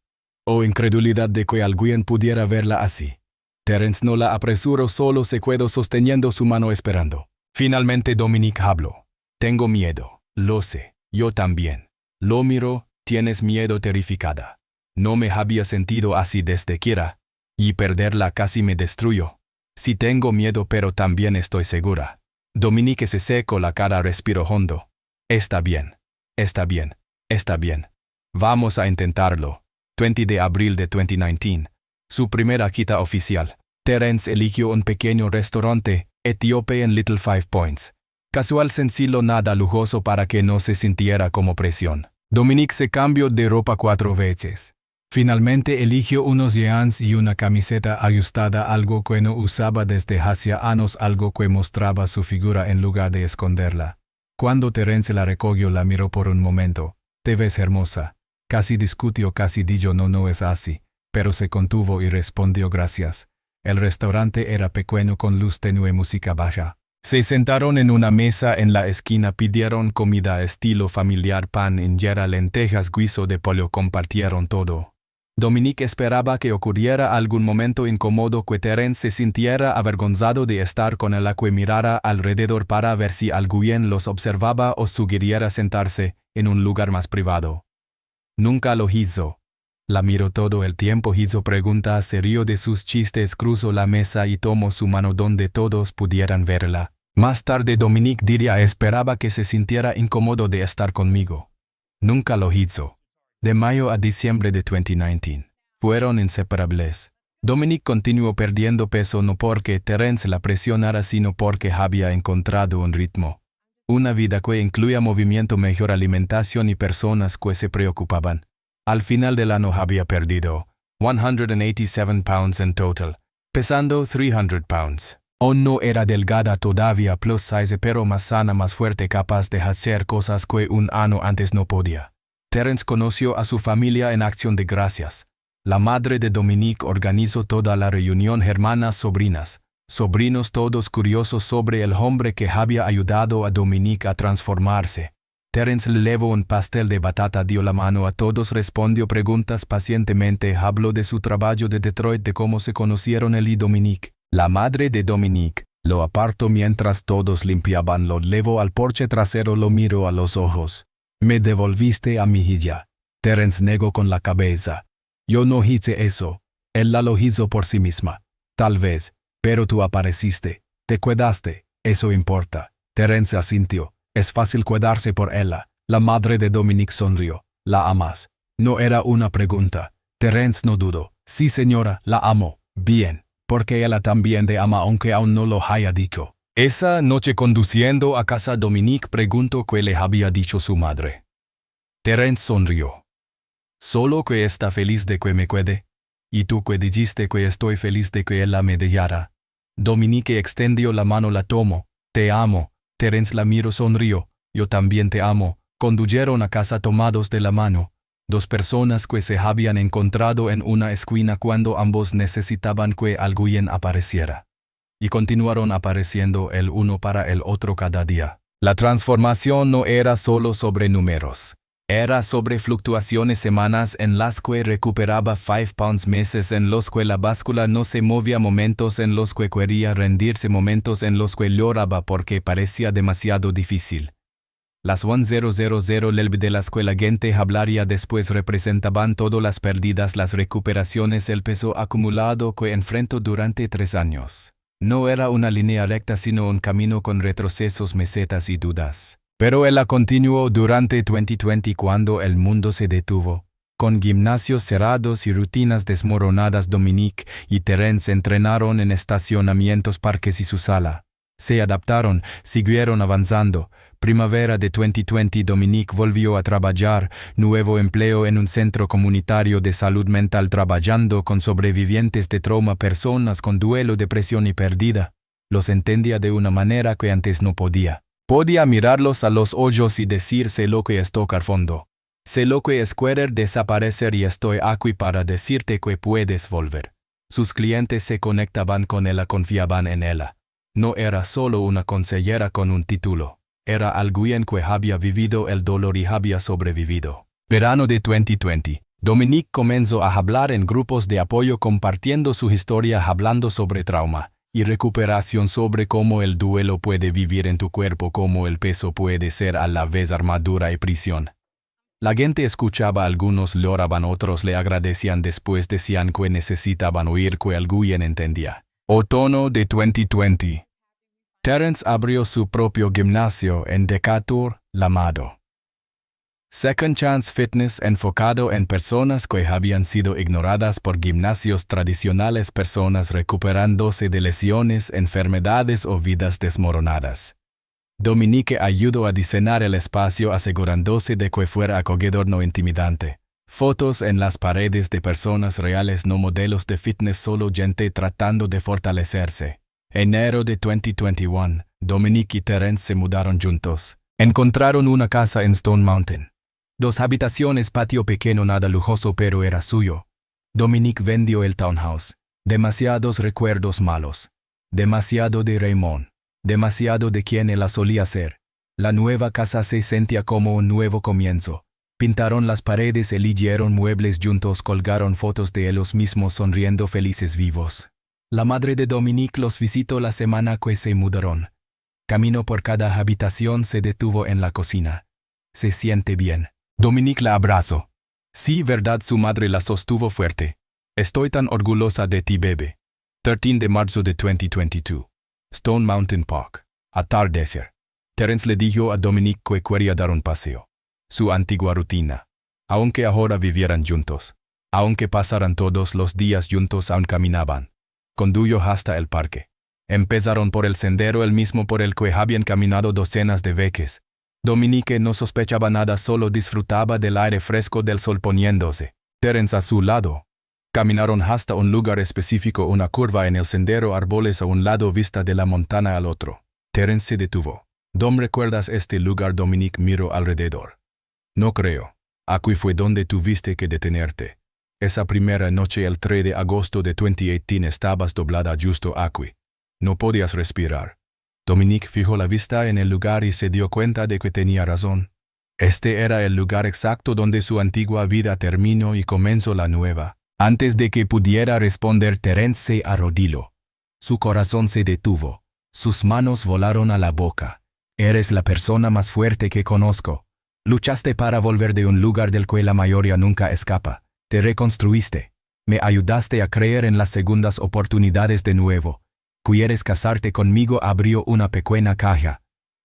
O incredulidad de que alguien pudiera verla así. Terence no la apresuró, solo se quedó sosteniendo su mano esperando. Finalmente Dominique habló. Tengo miedo. Lo sé. Yo también. Lo miró. Tienes miedo, terrificada. No me había sentido así desde Kira. Y perderla casi me destruyó. Sí tengo miedo, pero también estoy segura. Dominique se secó la cara, respiró hondo. Está bien. Está bien. Está bien. Vamos a intentarlo. 20 de abril de 2019. Su primera cita oficial. Terence eligió un pequeño restaurante etíope en Little Five Points. Casual, sencillo, nada lujoso para que no se sintiera como presión. Dominique se cambió de ropa 4 veces. Finalmente eligió unos jeans y una camiseta ajustada, algo que no usaba desde hacía años, algo que mostraba su figura en lugar de esconderla. Cuando Terence la recogió, la miró por un momento. Te ves hermosa. Casi discutió, casi dijo no es así. Pero se contuvo y respondió gracias. El restaurante era pequeño con luz tenue, música baja. Se sentaron en una mesa en la esquina, pidieron comida estilo familiar, pan, injera, lentejas, guiso de pollo, compartieron todo. Dominique esperaba que ocurriera algún momento incómodo, que Terence se sintiera avergonzado de estar con él, que mirara alrededor para ver si alguien los observaba o sugiriera sentarse en un lugar más privado. Nunca lo hizo. La miró todo el tiempo, hizo preguntas, se rió de sus chistes, cruzó la mesa y tomó su mano donde todos pudieran verla. Más tarde Dominique diría: esperaba que se sintiera incómodo de estar conmigo. Nunca lo hizo. De mayo a diciembre de 2019. Fueron inseparables. Dominique continuó perdiendo peso no porque Terence la presionara, sino porque había encontrado un ritmo. Una vida que incluía movimiento, mejor alimentación y personas que se preocupaban. Al final del año había perdido 187 pounds en total, pesando 300 pounds. Aún no era delgada todavía, plus size, pero más sana, más fuerte, capaz de hacer cosas que un año antes no podía. Terence conoció a su familia en Acción de Gracias. La madre de Dominique organizó toda la reunión, hermanas, sobrinas, sobrinos, todos curiosos sobre el hombre que había ayudado a Dominique a transformarse. Terence le llevó un pastel de batata, dio la mano a todos, respondió preguntas pacientemente, habló de su trabajo de Detroit, de cómo se conocieron él y Dominique. La madre de Dominique lo apartó mientras todos limpiaban, lo llevó al porche trasero, lo miró a los ojos. Me devolviste a mi hija. Terence negó con la cabeza. Yo no hice eso. Ella lo hizo por sí misma. Tal vez, pero tú apareciste. Te cuidaste. Eso importa. Terence asintió. Es fácil cuidarse por ella. La madre de Dominique sonrió. ¿La amas? No era una pregunta. Terence no dudó. Sí, señora, la amo. Bien, porque ella también te ama, aunque aún no lo haya dicho. Esa noche, conduciendo a casa, Dominique preguntó qué le había dicho su madre. Terence sonrió. Solo que está feliz de que me quede. Y tú que dijiste que estoy feliz de que ella me dejara. Dominique extendió la mano, la tomó. Te amo. Terence la miró, sonrió. Yo también te amo. Condujeron a casa tomados de la mano. Dos personas que se habían encontrado en una esquina cuando ambos necesitaban que alguien apareciera. Y continuaron apareciendo el uno para el otro cada día. La transformación no era solo sobre números. Era sobre fluctuaciones, semanas en las que recuperaba 5 pounds, meses en los que la báscula no se movía, momentos en los que quería rendirse, momentos en los que lloraba porque parecía demasiado difícil. Las 1000 lelb de las que la gente hablaría después representaban todas las pérdidas, las recuperaciones, el peso acumulado que enfrentó durante 3 años. No era una línea recta sino un camino con retrocesos, mesetas y dudas. Pero ella continuó durante 2020 cuando el mundo se detuvo. Con gimnasios cerrados y rutinas desmoronadas, Dominique y Terence entrenaron en estacionamientos, parques y su sala. Se adaptaron, siguieron avanzando. Primavera de 2020, Dominique volvió a trabajar, nuevo empleo en un centro comunitario de salud mental trabajando con sobrevivientes de trauma, personas con duelo, depresión y pérdida. Los entendía de una manera que antes no podía. Podía mirarlos a los ojos y decir: sé lo que es tocar fondo. Sé lo que es querer desaparecer y estoy aquí para decirte que puedes volver. Sus clientes se conectaban con ella, confiaban en ella. No era solo una consejera con un título. Era alguien que había vivido el dolor y había sobrevivido. Verano de 2020. Dominique comenzó a hablar en grupos de apoyo compartiendo su historia, hablando sobre trauma y recuperación, sobre cómo el duelo puede vivir en tu cuerpo, cómo el peso puede ser a la vez armadura y prisión. La gente escuchaba, algunos lloraban, otros le agradecían, después decían que necesitaban oír que alguien entendía. Otoño de 2020. Terence abrió su propio gimnasio en Decatur, Lamado. Second Chance Fitness, enfocado en personas que habían sido ignoradas por gimnasios tradicionales, personas recuperándose de lesiones, enfermedades o vidas desmoronadas. Dominique ayudó a diseñar el espacio asegurándose de que fuera acogedor, no intimidante. Fotos en las paredes de personas reales, no modelos de fitness, solo gente tratando de fortalecerse. Enero de 2021, Dominique y Terence se mudaron juntos. Encontraron una casa en Stone Mountain. 2 habitaciones, patio pequeño, nada lujoso, pero era suyo. Dominique vendió el townhouse. Demasiados recuerdos malos. Demasiado de Raymond. Demasiado de quien ella solía ser. La nueva casa se sentía como un nuevo comienzo. Pintaron las paredes, eligieron muebles juntos, colgaron fotos de ellos mismos sonriendo, felices, vivos. La madre de Dominique los visitó la semana que se mudaron. Caminó por cada habitación, se detuvo en la cocina. Se siente bien. Dominique la abrazó. Sí, verdad, su madre la sostuvo fuerte. Estoy tan orgullosa de ti, bebé. 13 de marzo de 2022. Stone Mountain Park. Atardecer. Terence le dijo a Dominique que quería dar un paseo. Su antigua rutina. Aunque ahora vivieran juntos. Aunque pasaran todos los días juntos, aún caminaban. Condujo hasta el parque. Empezaron por el sendero, el mismo por el que habían caminado docenas de veces. Dominique no sospechaba nada, solo disfrutaba del aire fresco del sol poniéndose. Terence a su lado. Caminaron hasta un lugar específico, una curva en el sendero, árboles a un lado, vista de la montaña al otro. Terence se detuvo. «Dom, ¿recuerdas este lugar?» Dominique miró alrededor. «No creo. Aquí fue donde tuviste que detenerte. Esa primera noche, el 3 de agosto de 2018, estabas doblada justo aquí. No podías respirar». Dominique fijó la vista en el lugar y se dio cuenta de que tenía razón. Este era el lugar exacto donde su antigua vida terminó y comenzó la nueva. Antes de que pudiera responder, Terence se arrodilló. Su corazón se detuvo. Sus manos volaron a la boca. «Eres la persona más fuerte que conozco. Luchaste para volver de un lugar del que la mayoría nunca escapa. Te reconstruiste. Me ayudaste a creer en las segundas oportunidades de nuevo. ¿Quieres casarte conmigo?» Abrió una pequeña caja.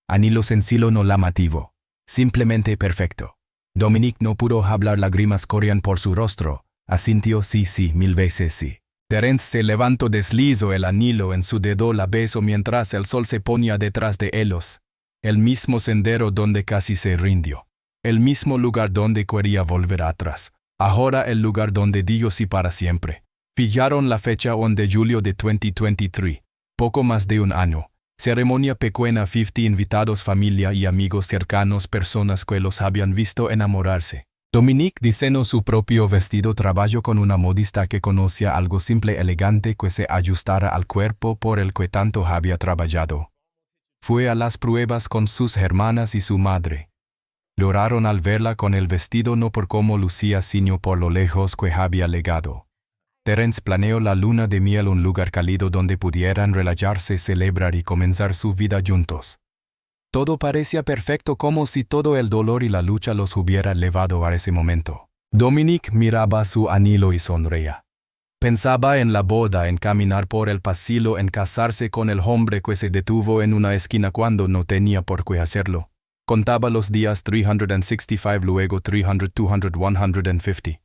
Anillo sencillo, no llamativo. Simplemente perfecto. Dominique no pudo hablar, lágrimas corrían por su rostro. Asintió: sí, 1000 veces sí. Terence se levantó, deslizó el anillo en su dedo, la besó mientras el sol se ponía detrás de ellos. El mismo sendero donde casi se rindió.
El mismo lugar donde quería volver atrás. Ahora el lugar donde digo sí para siempre. Fijaron la fecha 1 de julio de 2023. Poco más de un año. Ceremonia pequeña, 50 invitados, familia y amigos cercanos, personas que los habían visto enamorarse. Dominique diseñó su propio vestido, trabajó con una modista que conocía algo simple, elegante, que se ajustara al cuerpo por el que tanto había trabajado. Fue a las pruebas con sus hermanas y su madre. Lloraron al verla con el vestido, no por cómo lucía, sino por lo lejos que había llegado. Terence planeó la luna de miel, un lugar cálido donde pudieran relajarse, celebrar y comenzar su vida juntos. Todo parecía perfecto, como si todo el dolor y la lucha los hubiera llevado a ese momento. Dominique miraba su anillo y sonreía. Pensaba en la boda, en caminar por el pasillo, en casarse con el hombre que se detuvo en una esquina cuando no tenía por qué hacerlo. Contaba los días, 365, luego 300, 200, 150.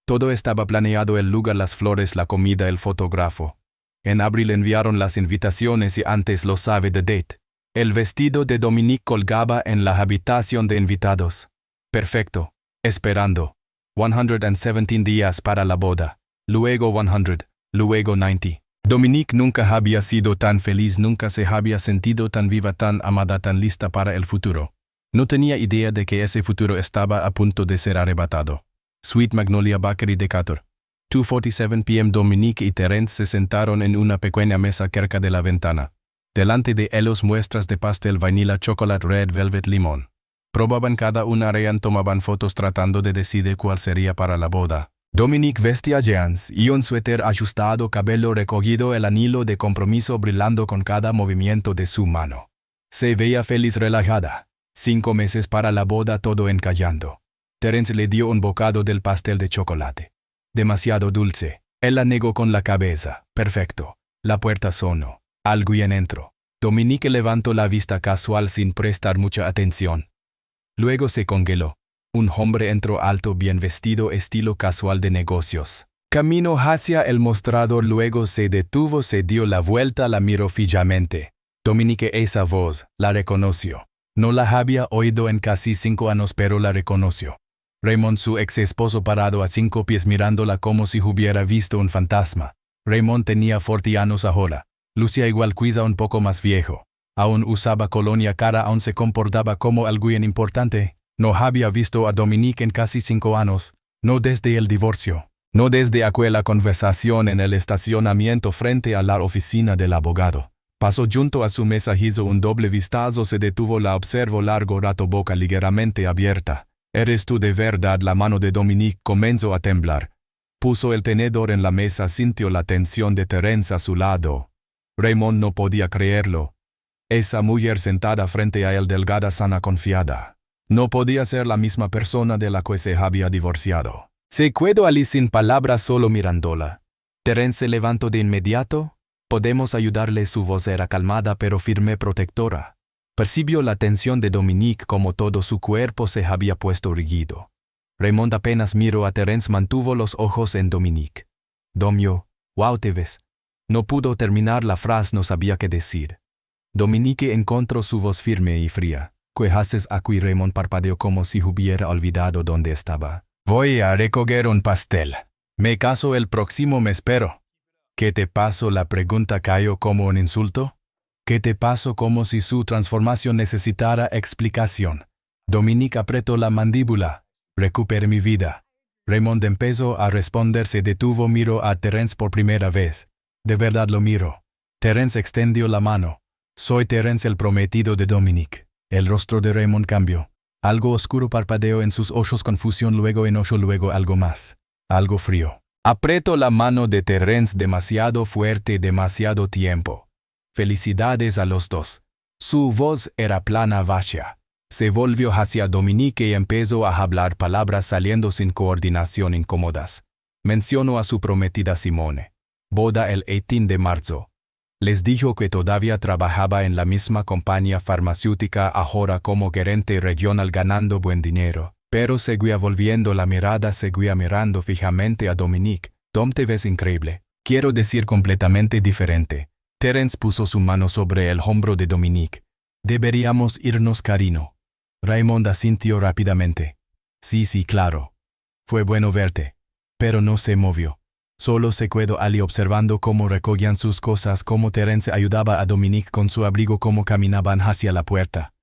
Todo estaba planeado: el lugar, las flores, la comida, el fotógrafo. En abril enviaron las invitaciones y antes lo sabe the date. El vestido de Dominique colgaba en la habitación de invitados. Perfecto. Esperando. 117 días para la boda. Luego 100. Luego 90. Dominique nunca había sido tan feliz, nunca se había sentido tan viva, tan amada, tan lista para el futuro. No tenía idea de que ese futuro estaba a punto de ser arrebatado. Sweet Magnolia Bakery Decatur. 2:47 p.m. Dominique y Terence se sentaron en una pequeña mesa cerca de la ventana. Delante de ellos muestras de pastel, vainilla, chocolate, red velvet, limón. Probaban cada una, reían, tomaban fotos tratando de decidir cuál sería para la boda. Dominique vestía jeans y un suéter ajustado, cabello recogido, el anillo de compromiso brillando con cada movimiento de su mano. Se veía feliz, relajada. 5 meses para la boda, todo encallando. Terence le dio un bocado del pastel de chocolate. Demasiado dulce. Él la negó con la cabeza. Perfecto. La puerta sonó. Alguien entró. Dominique levantó la vista casual sin prestar mucha atención. Luego se congeló. Un hombre entró, alto, bien vestido, estilo casual de negocios. Caminó hacia el mostrador, luego se detuvo, se dio la vuelta, la miró fijamente. Dominique, esa voz, la reconoció. No la había oído en casi 5 años, pero la reconoció. Raymond, su ex esposo, parado a 5 pies mirándola como si hubiera visto un fantasma. Raymond tenía 40 años ahora. Lucía igual, quizá un poco más viejo. Aún usaba colonia cara, aún se comportaba como alguien importante. No había visto a Dominique en casi 5 años. No desde el divorcio. No desde aquella conversación en el estacionamiento frente a la oficina del abogado. Pasó junto a su mesa, hizo un doble vistazo, se detuvo, la observó largo rato, boca ligeramente abierta. ¿Eres tú de verdad? La mano de Dominique comenzó a temblar. Puso el tenedor en la mesa, sintió la tensión de Terence a su lado. Raymond no podía creerlo. Esa mujer sentada frente a él, delgada, sana, confiada. No podía ser la misma persona de la que se había divorciado. Se quedó allí sin palabras, solo mirándola. Terence se levantó de inmediato. Podemos ayudarle. Su voz era calmada pero firme, protectora. Percibió la tensión de Dominique, como todo su cuerpo se había puesto rígido. Raymond apenas miró a Terence, mantuvo los ojos en Dominique. Domio, wow, te ves. No pudo terminar la frase, no sabía qué decir. Dominique encontró su voz firme y fría. ¿Qué haces aquí? Raymond parpadeó como si hubiera olvidado dónde estaba. Voy a recoger un pastel. Me caso el próximo mes, pero... ¿Qué te pasó? La pregunta cayó como un insulto. ¿Qué te pasó? Como si su transformación necesitara explicación. Dominique apretó la mandíbula. Recuperé mi vida. Raymond empezó a responder, se detuvo, miró a Terence por primera vez. De verdad lo miró. Terence extendió la mano. Soy Terence, el prometido de Dominique. El rostro de Raymond cambió. Algo oscuro parpadeó en sus ojos, confusión, luego enojo, luego algo más. Algo frío. Apretó la mano de Terence demasiado fuerte, demasiado tiempo. Felicidades a los dos. Su voz era plana, vacía. Se volvió hacia Dominique y empezó a hablar, palabras saliendo sin coordinación, incómodas. Mencionó a su prometida Simone. Boda el 18 de marzo. Les dijo que todavía trabajaba en la misma compañía farmacéutica, ahora como gerente regional, ganando buen dinero. Pero seguía volviendo la mirada, seguía mirando fijamente a Dominique. Dom, te ves increíble. Quiero decir completamente diferente. Terence puso su mano sobre el hombro de Dominique. Deberíamos irnos, cariño.
Raymond asintió rápidamente. Sí, claro. Fue bueno verte. Pero no se movió. Solo se quedó allí observando cómo recogían sus cosas, cómo Terence ayudaba a Dominique con su abrigo, cómo caminaban hacia la puerta.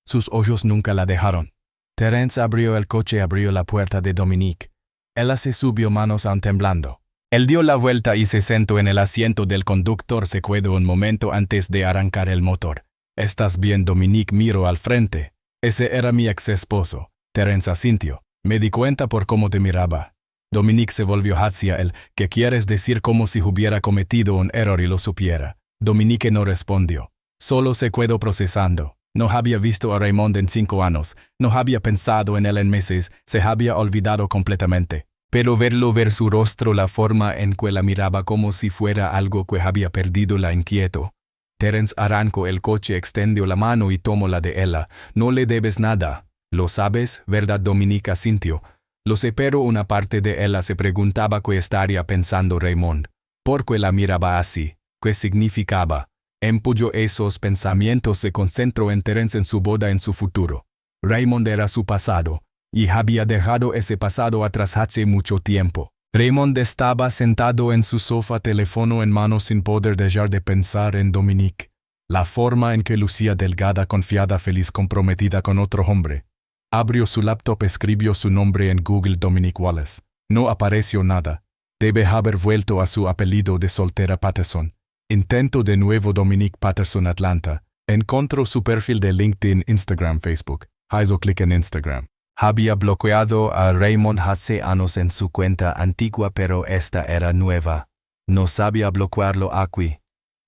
Sus ojos nunca la dejaron. Terence abrió el coche, abrió la puerta de Dominique. Ella se subió, manos aún temblando. Él dio la vuelta y se sentó en el asiento del conductor. Se quedó un momento antes de arrancar el motor. ¿Estás bien? Dominique miró al frente. Ese era mi ex esposo. Terence asintió. Me di cuenta por cómo te miraba. Dominique se volvió hacia él. ¿Qué quieres decir? Como si hubiera cometido un error y lo supiera. Dominique no respondió. Solo se quedó procesando. No había visto a Raymond en 5 años. No había pensado en él en meses. Se había olvidado completamente. Pero verlo, ver su rostro, la forma en que la miraba como si fuera algo que había perdido, la inquietó. Terence arrancó el coche, extendió la mano y tomó la de ella. No le debes nada. Lo sabes, ¿verdad? Dominique asintió. Lo sé, pero una parte de ella se preguntaba qué estaría pensando Raymond. ¿Por qué la miraba así? ¿Qué significaba? Empujó esos pensamientos, se concentró en Terence, en su boda, en su futuro. Raymond era su pasado, y había dejado ese pasado atrás hace mucho tiempo. Raymond estaba sentado en su sofá, teléfono en mano, sin poder dejar de pensar en Dominique. La forma en que lucía, delgada, confiada, feliz, comprometida con otro hombre. Abrió su laptop, escribió su nombre en Google, Dominique Wallace. No apareció nada. Debe haber vuelto a su apellido de soltera, Patterson. Intento de nuevo, Dominique Patterson, Atlanta. Encontró su perfil de LinkedIn, Instagram, Facebook. Hizo clic en Instagram. Había bloqueado a Raymond hace años en su cuenta antigua, pero esta era nueva. No sabía bloquearlo aquí.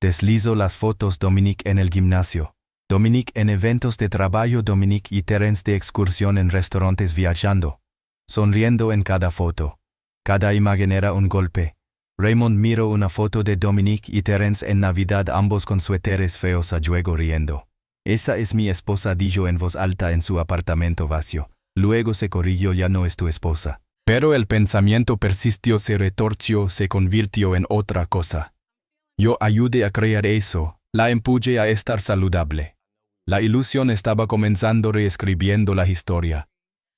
Deslizó las fotos: Dominique en el gimnasio, Dominique en eventos de trabajo, Dominique y Terence de excursión en restaurantes, viajando. Sonriendo en cada foto. Cada imagen era un golpe. Raymond miró una foto de Dominique y Terence en Navidad, ambos con suéteres feos, a juego riendo. Esa es mi esposa, dijo en voz alta en su apartamento vacío. Luego se corrigió: ya no es tu esposa. Pero el pensamiento persistió, se retorció, se convirtió en otra cosa. Yo ayudé a crear eso, la empujé a estar saludable. La ilusión estaba comenzando, reescribiendo la historia.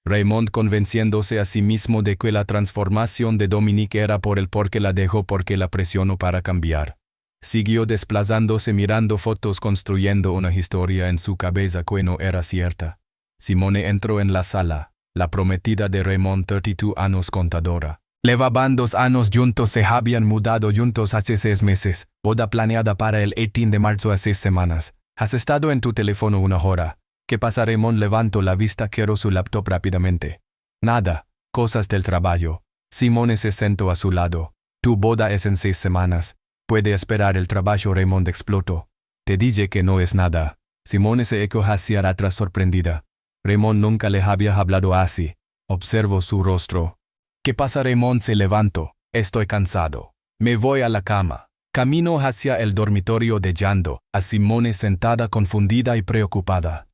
Raymond convenciéndose a sí mismo de que la transformación de Dominique era por él, porque la dejó, porque la presionó para cambiar. Siguió desplazándose, mirando fotos, construyendo una historia en su cabeza que no era cierta. Simone entró en la sala, la prometida de Raymond, 32 años, contadora. Llevaban 2 años juntos, se habían mudado juntos hace 6 meses, boda planeada para el 18 de marzo, hace 6 semanas. ¿Has estado en tu teléfono 1 hora? ¿Qué pasa? Raymond levantó la vista, giró su laptop rápidamente. Nada, cosas del trabajo. Simone se sentó a su lado. Tu boda es en 6 semanas. Puede esperar el trabajo, Raymond explotó. Te dije que no es nada. Simone se echó hacia atrás, sorprendida. Raymond nunca le había hablado así. Observó su rostro. ¿Qué pasa? Raymond se levantó. Estoy cansado. Me voy a la cama. Caminó hacia el dormitorio, dejando a Simone sentada, confundida y preocupada.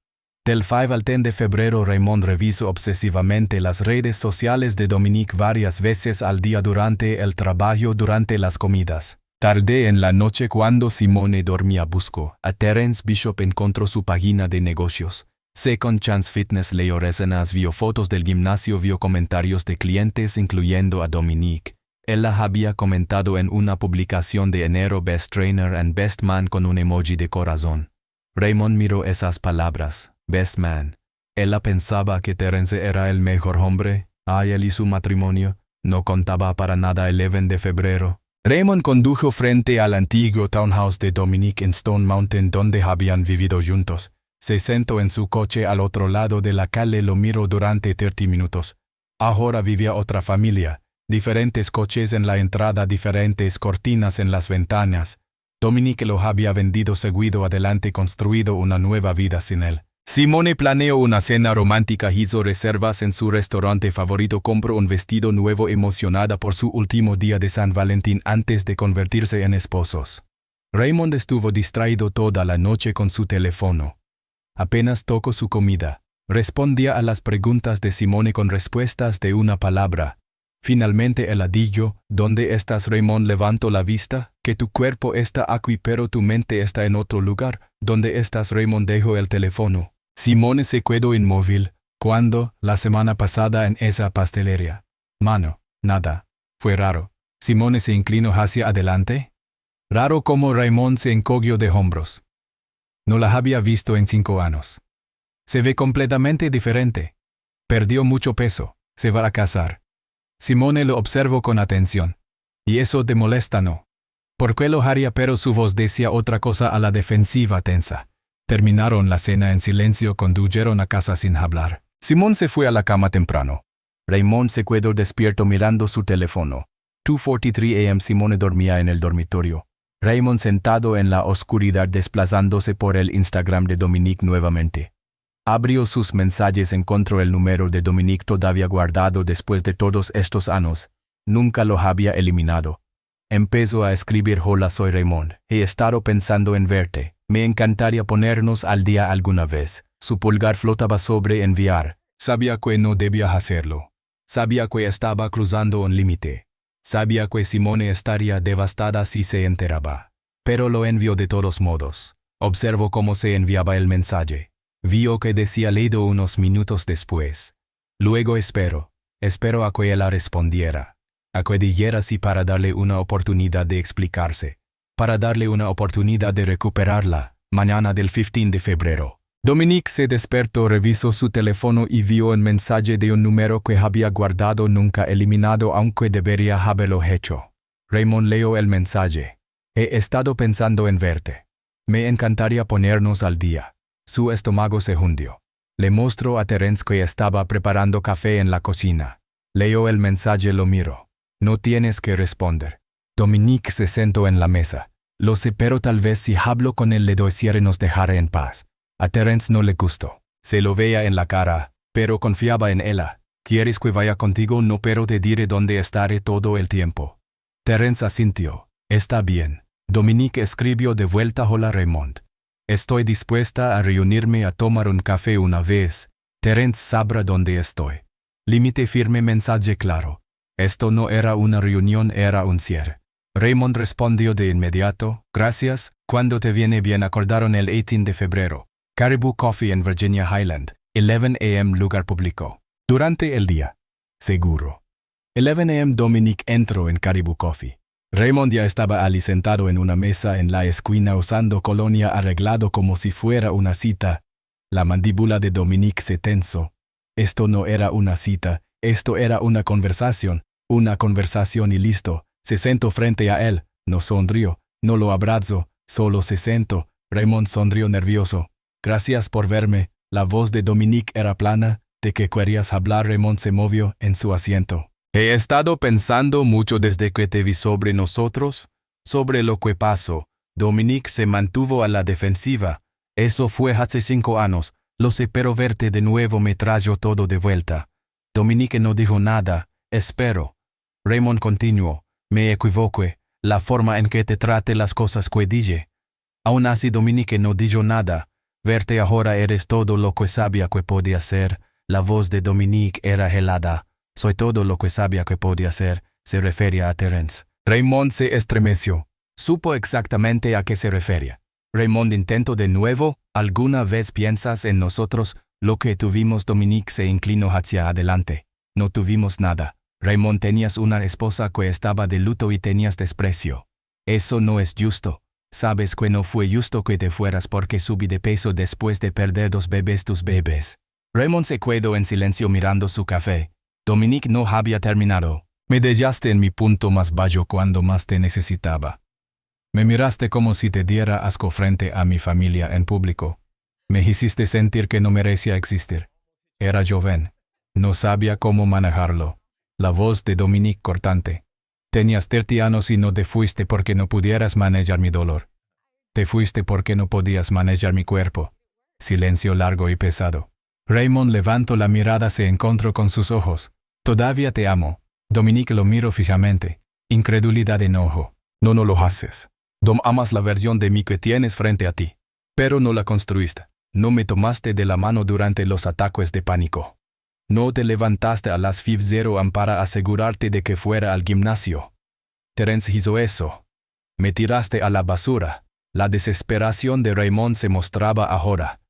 Del 5 al 10 de febrero, Raymond revisó obsesivamente las redes sociales de Dominique varias veces al día, durante el trabajo, durante las comidas. Tarde en la noche, cuando Simone dormía, buscó a Terence Bishop, encontró su página de negocios. Second Chance Fitness, leyó reseñas, vio fotos del gimnasio, vio comentarios de clientes, incluyendo a Dominique. Ella había comentado en una publicación de enero: Best Trainer and Best Man, con un emoji de corazón. Raymond miró esas palabras, Best Man. Ella pensaba que Terence era el mejor hombre. Él y su matrimonio no contaba para nada. El 11 de febrero. Raymond condujo frente al antiguo townhouse de Dominique en Stone Mountain, donde habían vivido juntos. Se sentó en su coche al otro lado de la calle, lo miró durante 30 minutos. Ahora vivía otra familia. Diferentes coches en la entrada, diferentes cortinas en las ventanas. Dominique lo había vendido, seguido adelante, construido una nueva vida sin él. Simone planeó una cena romántica, hizo reservas en su restaurante favorito, compró un vestido nuevo, emocionada por su último día de San Valentín antes de convertirse en esposos. Raymond estuvo distraído toda la noche con su teléfono. Apenas tocó su comida. Respondía a las preguntas de Simone con respuestas de una palabra. Finalmente él dijo: ¿Dónde estás? Raymond levantó la vista. Que tu cuerpo está aquí, pero tu mente está en otro lugar. ¿Dónde estás? Raymond dejó el teléfono.
Simone se quedó inmóvil. ¿Cuándo? La semana pasada en esa pastelería. Mano, nada. Fue raro. Simone se inclinó hacia adelante. Raro como Raymond se encogió de hombros. No la había visto en 5 años. Se ve completamente diferente. Perdió mucho peso. Se va a casar. Simone lo observó con atención. ¿Y eso te molesta, no? ¿Por qué lo haría? Pero su voz decía otra cosa, a la defensiva tensa. Terminaron la cena en silencio, condujeron a casa sin hablar.
Simone se fue a la cama temprano. Raymond se quedó despierto mirando su teléfono. 2:43 a.m. Simone dormía en el dormitorio. Raymond sentado en la oscuridad desplazándose por el Instagram de Dominique nuevamente. Abrió sus mensajes, encontró el número de Dominique todavía guardado después de todos estos años. Nunca lo había eliminado. Empezó a escribir: hola, soy Raymond. He estado pensando en verte. Me encantaría ponernos al día alguna vez. Su pulgar flotaba sobre enviar. Sabía que no debía hacerlo. Sabía que estaba cruzando un límite. Sabía que Simone estaría devastada si se enteraba. Pero lo envió de todos modos. Observó cómo se enviaba el mensaje. Vio que decía leído unos minutos después. Luego espero a que ella respondiera. A que dijera sí, para darle una oportunidad de explicarse. Para darle una oportunidad de recuperarla. Mañana del 15 de febrero. Dominique se despertó, revisó su teléfono y vio un mensaje de un número que había guardado, nunca eliminado, aunque debería haberlo hecho. Raymond leyó el mensaje. He estado pensando en verte. Me encantaría ponernos al día. Su estómago se hundió. Le mostró a Terence que estaba preparando café en la cocina. Leyó el mensaje, lo miró. No tienes que responder. Dominique se sentó en la mesa. Lo sé, pero tal vez si hablo con él le doy cierre y nos dejaré en paz. A Terence no le gustó. Se lo veía en la cara, pero confiaba en ella. ¿Quieres que vaya contigo? No, pero te diré dónde estaré todo el tiempo. Terence asintió. Está bien. Dominique escribió de vuelta: hola, Raymond. Estoy dispuesta a reunirme a tomar un café una vez. Terence sabrá dónde estoy. Límite firme, mensaje claro. Esto no era una reunión, era un cierre. Raymond respondió de inmediato: gracias, cuando te viene bien. Acordaron el 18 de febrero. Caribou Coffee en Virginia Highland, 11 a.m. lugar público. Durante el día. Seguro. 11 a.m. Dominique entró en Caribou Coffee. Raymond ya estaba allí sentado en una mesa en la esquina usando colonia, arreglado como si fuera una cita. La mandíbula de Dominique se tensó. Esto no era una cita, esto era una conversación y listo. Se sentó frente a él, no sonrió, no lo abrazó, solo se sentó. Raymond sonrió nervioso. Gracias por verme. La voz de Dominique era plana. ¿De qué querías hablar? Raymond se movió en su asiento. He estado pensando mucho desde que te vi sobre nosotros, sobre lo que pasó. Dominique se mantuvo a la defensiva. Eso fue hace 5 años. Lo sé, pero verte de nuevo me trajo todo de vuelta. Dominique no dijo nada. Espero. Raymond continuó. Me equivoqué. La forma en que te trate las cosas que dije. Aún así Dominique no dijo nada. Verte ahora eres todo lo que sabía que podía ser. La voz de Dominique era helada. Soy todo lo que sabía que podía ser. Se refería a Terence. Raymond se estremeció. Supo exactamente a qué se refería. Raymond intentó de nuevo. ¿Alguna vez piensas en nosotros? Lo que tuvimos. Dominique se inclinó hacia adelante. No tuvimos nada. Raymond, tenías una esposa que estaba de luto y tenías desprecio. Eso no es justo. Sabes que no fue justo que te fueras porque subí de peso después de perder 2 bebés, tus bebés. Raymond se quedó en silencio mirando su café. Dominique no había terminado. Me dejaste en mi punto más bajo cuando más te necesitaba. Me miraste como si te diera asco frente a mi familia en público. Me hiciste sentir que no merecía existir. Era joven. No sabía cómo manejarlo. La voz de Dominique cortante. Tenías 30 años y no te fuiste porque no pudieras manejar mi dolor. Te fuiste porque no podías manejar mi cuerpo. Silencio largo y pesado. Raymond levantó la mirada, se encontró con sus ojos. Todavía te amo. Dominique lo miró fijamente. Incredulidad, enojo. No lo haces. Dom, amas la versión de mí que tienes frente a ti. Pero no la construiste. No me tomaste de la mano durante los ataques de pánico. No te levantaste a las 5:00 am para asegurarte de que fuera al gimnasio. Terence hizo eso. Me tiraste a la basura. La desesperación de Raymond se mostraba ahora.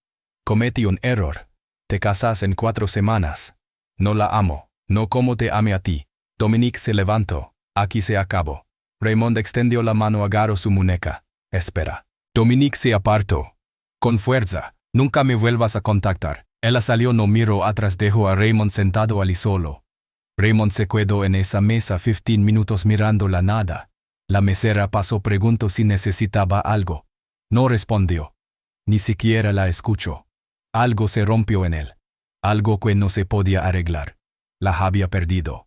Cometí un error. Te casas en 4 semanas. No la amo. No como te ame a ti. Dominique se levantó. Aquí se acabó. Raymond extendió la mano, agarró su muñeca. Espera. Dominique se apartó. Con fuerza. Nunca me vuelvas a contactar. Ella salió, no miró atrás, dejó a Raymond sentado allí solo. Raymond se quedó en esa mesa 15 minutos mirando la nada. La mesera pasó, preguntó si necesitaba algo. No respondió. Ni siquiera la escuchó. Algo se rompió en él. Algo que no se podía arreglar. La había perdido.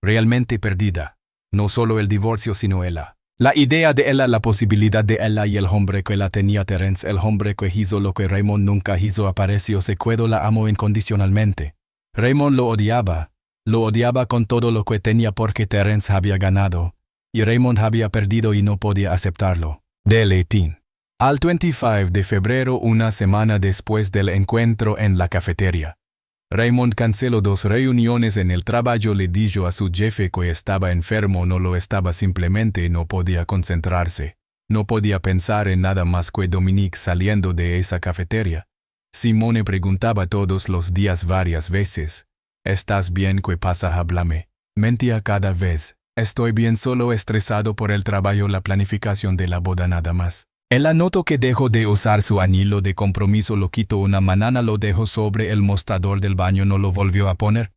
Realmente perdida. No solo el divorcio, sino ella. La idea de ella, la posibilidad de ella y el hombre que la tenía, Terence, el hombre que hizo lo que Raymond nunca hizo, apareció, se quedó, la amó incondicionalmente. Raymond lo odiaba con todo lo que tenía porque Terence había ganado, y Raymond había perdido y no podía aceptarlo. Del 18 al 25 de febrero, una semana después del encuentro en la cafetería. Raymond canceló 2 reuniones en el trabajo, le dijo a su jefe que estaba enfermo, no lo estaba, simplemente no podía concentrarse. No podía pensar en nada más que Dominique saliendo de esa cafetería. Simone preguntaba todos los días varias veces. ¿Estás bien? ¿Qué pasa? Háblame. Mentía cada vez. Estoy bien, solo estresado por el trabajo, la planificación de la boda, nada más. Él notó que dejó de usar su anillo de compromiso, lo quitó una mañana, lo dejó sobre el mostrador del baño, no lo volvió a poner.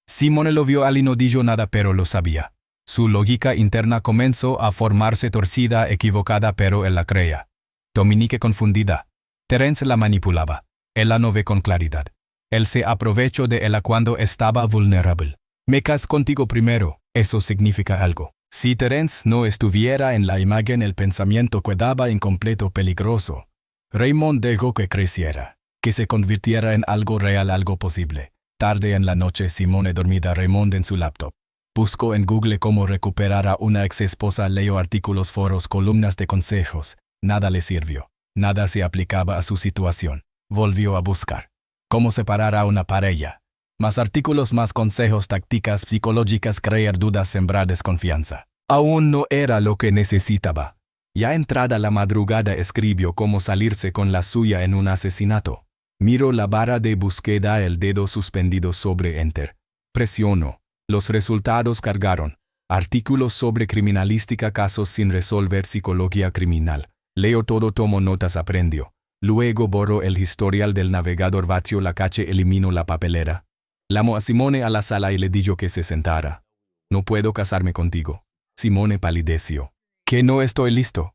Simone lo vio y no dijo nada, pero lo sabía. Su lógica interna comenzó a formarse, torcida, equivocada, pero él la creía. Dominique confundida. Terence la manipulaba. Él la no ve con claridad. Él se aprovechó de ella cuando estaba vulnerable. Me casé contigo primero, eso significa algo. Si Terence no estuviera en la imagen, el pensamiento quedaba incompleto, peligroso. Raymond dejó que creciera, que se convirtiera en algo real, algo posible. Tarde en la noche, Simone dormida, Raymond en su laptop. Buscó en Google cómo recuperar a una ex esposa, leyó artículos, foros, columnas de consejos. Nada le sirvió. Nada se aplicaba a su situación. Volvió a buscar cómo separar a una pareja. Más artículos, más consejos, tácticas psicológicas, crear dudas, sembrar desconfianza. Aún no era lo que necesitaba. Ya entrada la madrugada escribió cómo salirse con la suya en un asesinato. Miró la barra de búsqueda, el dedo suspendido sobre Enter. Presionó. Los resultados cargaron. Artículos sobre criminalística, casos sin resolver, psicología criminal. Leyó todo, tomó notas, aprendió. Luego borró el historial del navegador, vació la caché, eliminó la papelera. Llamó a Simone a la sala y le dijo que se sentara. No puedo casarme contigo. Simone palideció. ¿Que no estoy listo?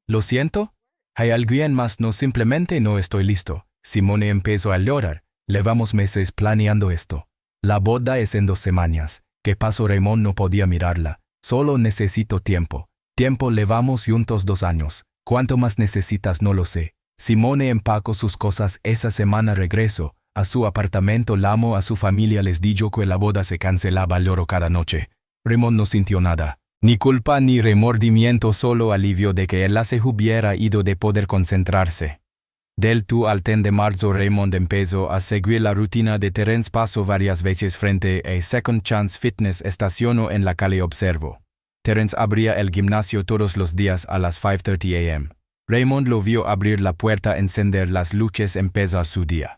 ¿Lo siento? ¿Hay alguien más? No, simplemente no estoy listo. Simone empezó a llorar. Llevamos meses planeando esto. La boda es en 2 semanas. ¿Qué pasó? Raymond no podía mirarla. Solo necesito tiempo. Tiempo, llevamos juntos 2 años. ¿Cuánto más necesitas? No lo sé. Simone empacó sus cosas. Esa semana regresó a su apartamento, llamó a su familia, les dijo que la boda se cancelaba, lloró cada noche. Raymond no sintió nada, ni culpa ni remordimiento, solo alivio de que ella se hubiera ido, de poder concentrarse. Del 2 al 10 de marzo, Raymond empezó a seguir la rutina de Terence. Pasó varias veces frente a Second Chance Fitness, estacionó en la calle, observó. Terence abría el gimnasio todos los días a las 5:30 a.m. Raymond lo vio abrir la puerta, encender las luces, empezar su día.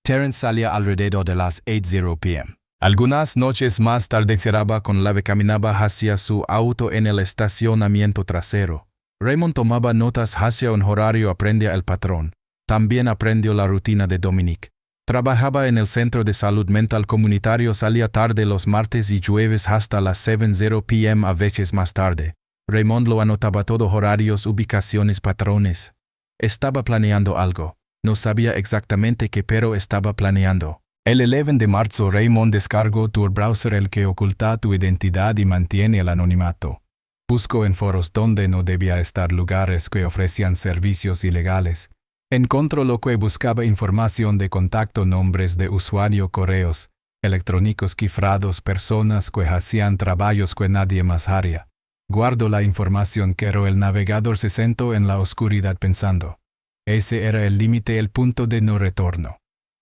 Terence salía alrededor de las 8:00 p.m. Algunas noches más tarde cerraba con llave, caminaba hacia su auto en el estacionamiento trasero. Raymond tomaba notas hacia un horario, aprendía el patrón. También aprendió la rutina de Dominique. Trabajaba en el centro de salud mental comunitario, salía tarde los martes y jueves hasta las 7:00 p.m., a veces más tarde. Raymond lo anotaba todo, horarios, ubicaciones, patrones. Estaba planeando algo. No sabía exactamente qué, pero estaba planeando. El 11 de marzo, Raymond descargó tu browser, el que oculta tu identidad y mantiene el anonimato. Buscó en foros donde no debía estar, lugares que ofrecían servicios ilegales. Encontró lo que buscaba: información de contacto, nombres de usuario, correos electrónicos cifrados, personas que hacían trabajos que nadie más haría. Guardó la información, pero el navegador se sentó en la oscuridad pensando. Ese era el límite, el punto de no retorno.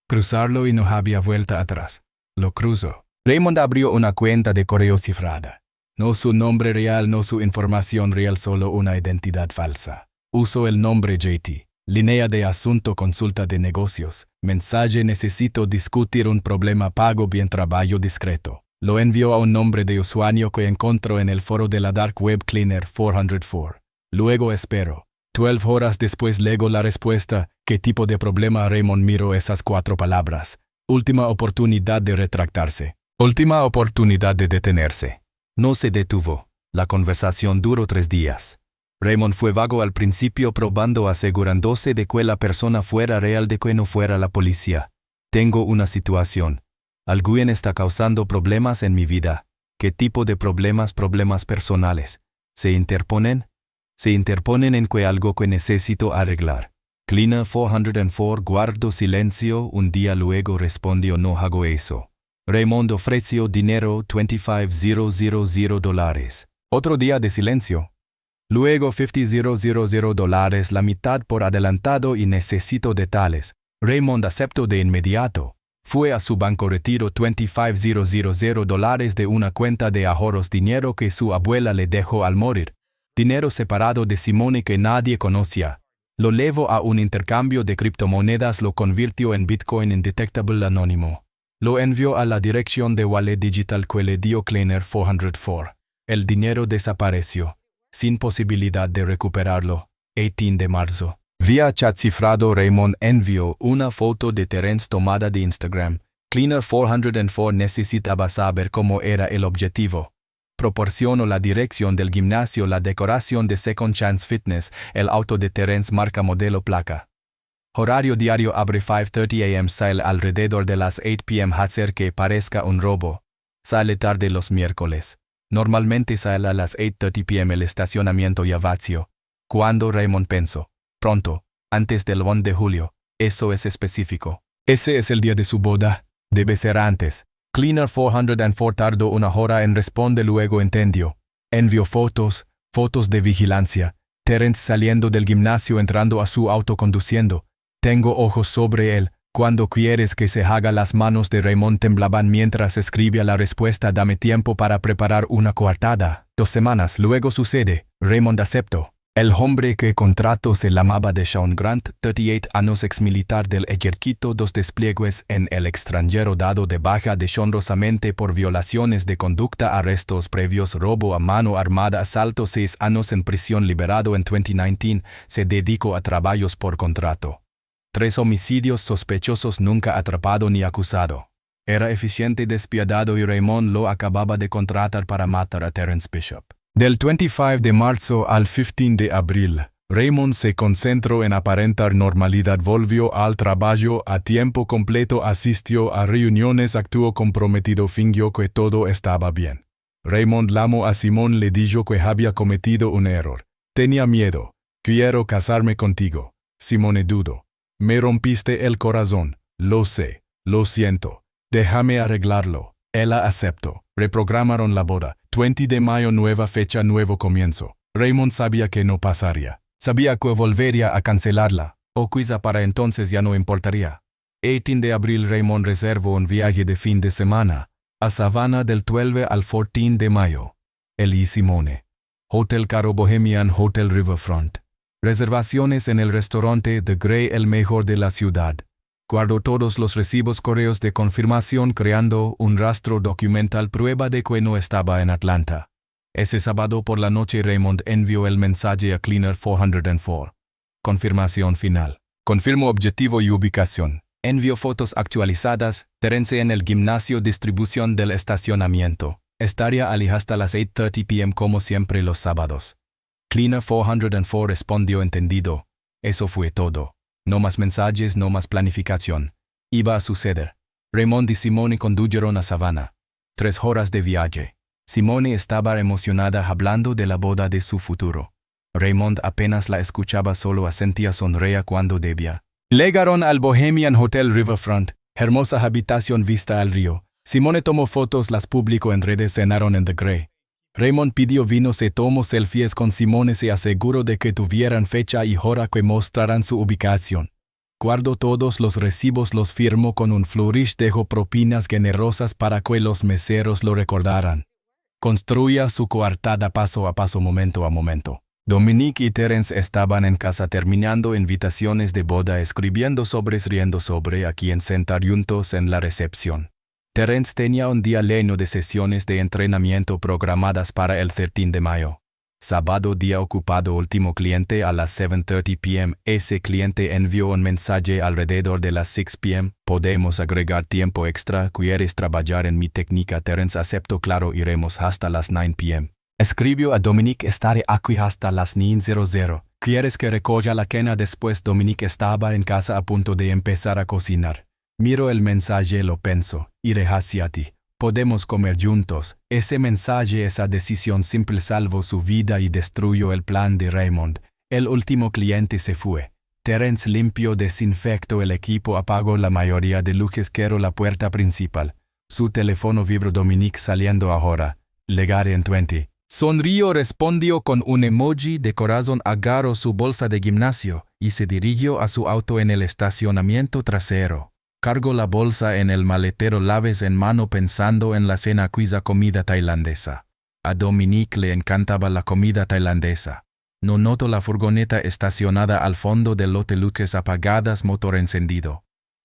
Cruzarlo y no había vuelta atrás. Lo cruzó. Raymond abrió una cuenta de correo cifrada. No su nombre real, no su información real, solo una identidad falsa. Usó el nombre JT. Línea de asunto consulta de negocios. Mensaje necesito discutir un problema pago bien trabajo discreto. Lo envió a un nombre de usuario que encontró en el foro de la Dark Web Cleaner 404. Luego espero. 12 horas después lego la respuesta. ¿Qué tipo de problema? Raymond miró esas 4 palabras. Última oportunidad de retractarse. Última oportunidad de detenerse. No se detuvo. La conversación duró 3 días. Raymond fue vago al principio probando asegurándose de que la persona fuera real de que no fuera la policía. Tengo una situación. Alguien está causando problemas en mi vida. ¿Qué tipo de problemas? Problemas personales. ¿Se interponen? Se interponen en que algo que necesito arreglar. Cleaner 404 guardó silencio. Un día luego respondió: no hago eso. Raymond ofreció dinero $25,000. Otro día de silencio. Luego $50,000, la mitad por adelantado y necesito detalles. Raymond aceptó de inmediato. Fue a su banco, retiró $25,000 de una cuenta de ahorros, dinero que su abuela le dejó al morir. Dinero separado de Simone que nadie conocía. Lo llevó a un intercambio de criptomonedas, lo convirtió en Bitcoin Indetectable anónimo. Lo envió a la dirección de wallet digital que le dio Cleaner 404. El dinero desapareció, sin posibilidad de recuperarlo. 18 de marzo. Vía chat cifrado, Raymond envió una foto de Terence tomada de Instagram. Cleaner 404 necesitaba saber cómo era el objetivo. Proporcionó la dirección del gimnasio, la decoración de Second Chance Fitness, el auto de Terence marca modelo placa. Horario diario: abre 5:30 am, sale alrededor de las 8 p.m. hacer que parezca un robo. Sale tarde los miércoles. Normalmente sale a las 8:30 p.m. el estacionamiento ya vacío. Cuando Raymond pensó: pronto, antes del 1 de julio. Eso es específico. Ese es el día de su boda. Debe ser antes. Cleaner 404 tardó una hora en responder, luego entendió. Envió fotos de vigilancia. Terence saliendo del gimnasio, entrando a su auto conduciendo. Tengo ojos sobre él. Cuando quieres que se haga? Las manos de Raymond temblaban mientras escribía la respuesta. Dame tiempo para preparar una coartada. 2 semanas luego sucede. Raymond aceptó. El hombre que contrató se llamaba Deshaun Grant, 38 años, exmilitar del ejército, 2 despliegues en el extranjero, dado de baja deshonrosamente por violaciones de conducta, arrestos previos, robo a mano armada, asalto, 6 años en prisión, liberado en 2019, se dedicó a trabajos por contrato. 3 homicidios sospechosos, nunca atrapado ni acusado. Era eficiente, despiadado y Raymond lo acababa de contratar para matar a Terence Bishop. Del 25 de marzo al 15 de abril, Raymond se concentró en aparentar normalidad, volvió al trabajo a tiempo completo, asistió a reuniones, actuó comprometido, fingió que todo estaba bien. Raymond llamó a Simone, le dijo que había cometido un error. Tenía miedo. Quiero casarme contigo. Simone dudó. Me rompiste el corazón. Lo sé. Lo siento. Déjame arreglarlo. Ella aceptó. Reprogramaron la boda. 20 de mayo, nueva fecha, nuevo comienzo. Raymond sabía que no pasaría. Sabía que volvería a cancelarla. O quizá para entonces ya no importaría. 18 de abril, Raymond reservó un viaje de fin de semana a Savannah del 12 al 14 de mayo. Él y Simone. Hotel Caro Bohemian, Hotel Riverfront. Reservaciones en el restaurante The Grey, el mejor de la ciudad. Guardó todos los recibos, correos de confirmación, creando un rastro documental, prueba de que no estaba en Atlanta. Ese sábado por la noche, Raymond envió el mensaje a Cleaner 404. Confirmación final. Confirmó objetivo y ubicación. Envió fotos actualizadas. Terence en el gimnasio, distribución del estacionamiento. Estaría allí hasta las 8:30 p.m. como siempre los sábados. Cleaner 404 respondió: entendido. Eso fue todo. No más mensajes, no más planificación. Iba a suceder. Raymond y Simone condujeron a Savannah. 3 horas de viaje. Simone estaba emocionada hablando de la boda de su futuro. Raymond apenas la escuchaba, solo asentía, sonreía cuando debía. Llegaron al Bohemian Hotel Riverfront, hermosa habitación vista al río. Simone tomó fotos, las publicó en redes, cenaron en The Grey. Raymond pidió vino, se tomó selfies con Simone, se aseguró de que tuvieran fecha y hora, que mostraran su ubicación. Guardó todos los recibos, los firmó con un flourish, dejó propinas generosas para que los meseros lo recordaran. Construía su coartada paso a paso, momento a momento. Dominique y Terence estaban en casa terminando invitaciones de boda, escribiendo sobres, riendo sobre a quién sentar juntos en la recepción. Terence tenía un día lleno de sesiones de entrenamiento programadas para el 13 de mayo. Sábado, día ocupado, último cliente a las 7:30 p.m. Ese cliente envió un mensaje alrededor de las 6 p.m. Podemos agregar tiempo extra. ¿Quieres trabajar en mi técnica? Terence aceptó. Claro, iremos hasta las 9 p.m. Escribió a Dominique: estaré aquí hasta las 9:00. ¿Quieres que recoja la cena después? Dominique estaba en casa a punto de empezar a cocinar. Miro el mensaje, lo pensó. Iré hacia ti. Podemos comer juntos. Ese mensaje, esa decisión simple salvó su vida y destruyó el plan de Raymond. El último cliente se fue. Terence limpió, desinfectó el equipo, apagó la mayoría de luces, cerró la puerta principal. Su teléfono vibró. Dominique saliendo ahora. Legare en 20.
Sonrió, respondió con un emoji de corazón, agarró su bolsa de gimnasio y se dirigió a su auto en el estacionamiento trasero. Cargó la bolsa en el maletero, llaves en mano, pensando en la cena cuisa comida tailandesa. A Dominique le encantaba la comida tailandesa. No notó la furgoneta estacionada al fondo del lote, luces apagadas, motor encendido.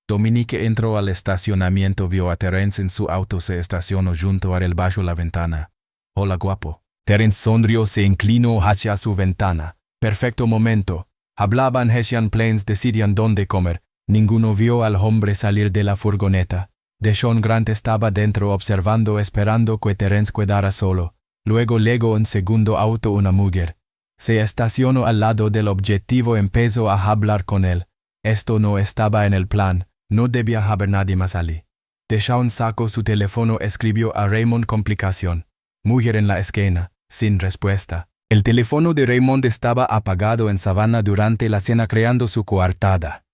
Dominique entró al estacionamiento, vio a Terence en su auto, se estacionó junto a él bajo la ventana. Hola, guapo.
Terence sonrió, se inclinó hacia su ventana. Perfecto momento. Hablaban Hessian Plains, decidían dónde comer. Ninguno vio al hombre salir de la furgoneta. Deshaun Grant estaba dentro observando, esperando que Terence quedara solo. Luego llegó un segundo auto, una mujer. Se estacionó al lado del objetivo, empezó a hablar con él. Esto no estaba en el plan, no debía haber nadie más allí. Deshaun sacó su teléfono, escribió a Raymond: complicación. Mujer en la esquina, sin respuesta. El teléfono de Raymond estaba apagado en Savannah durante la cena, creando su coartada.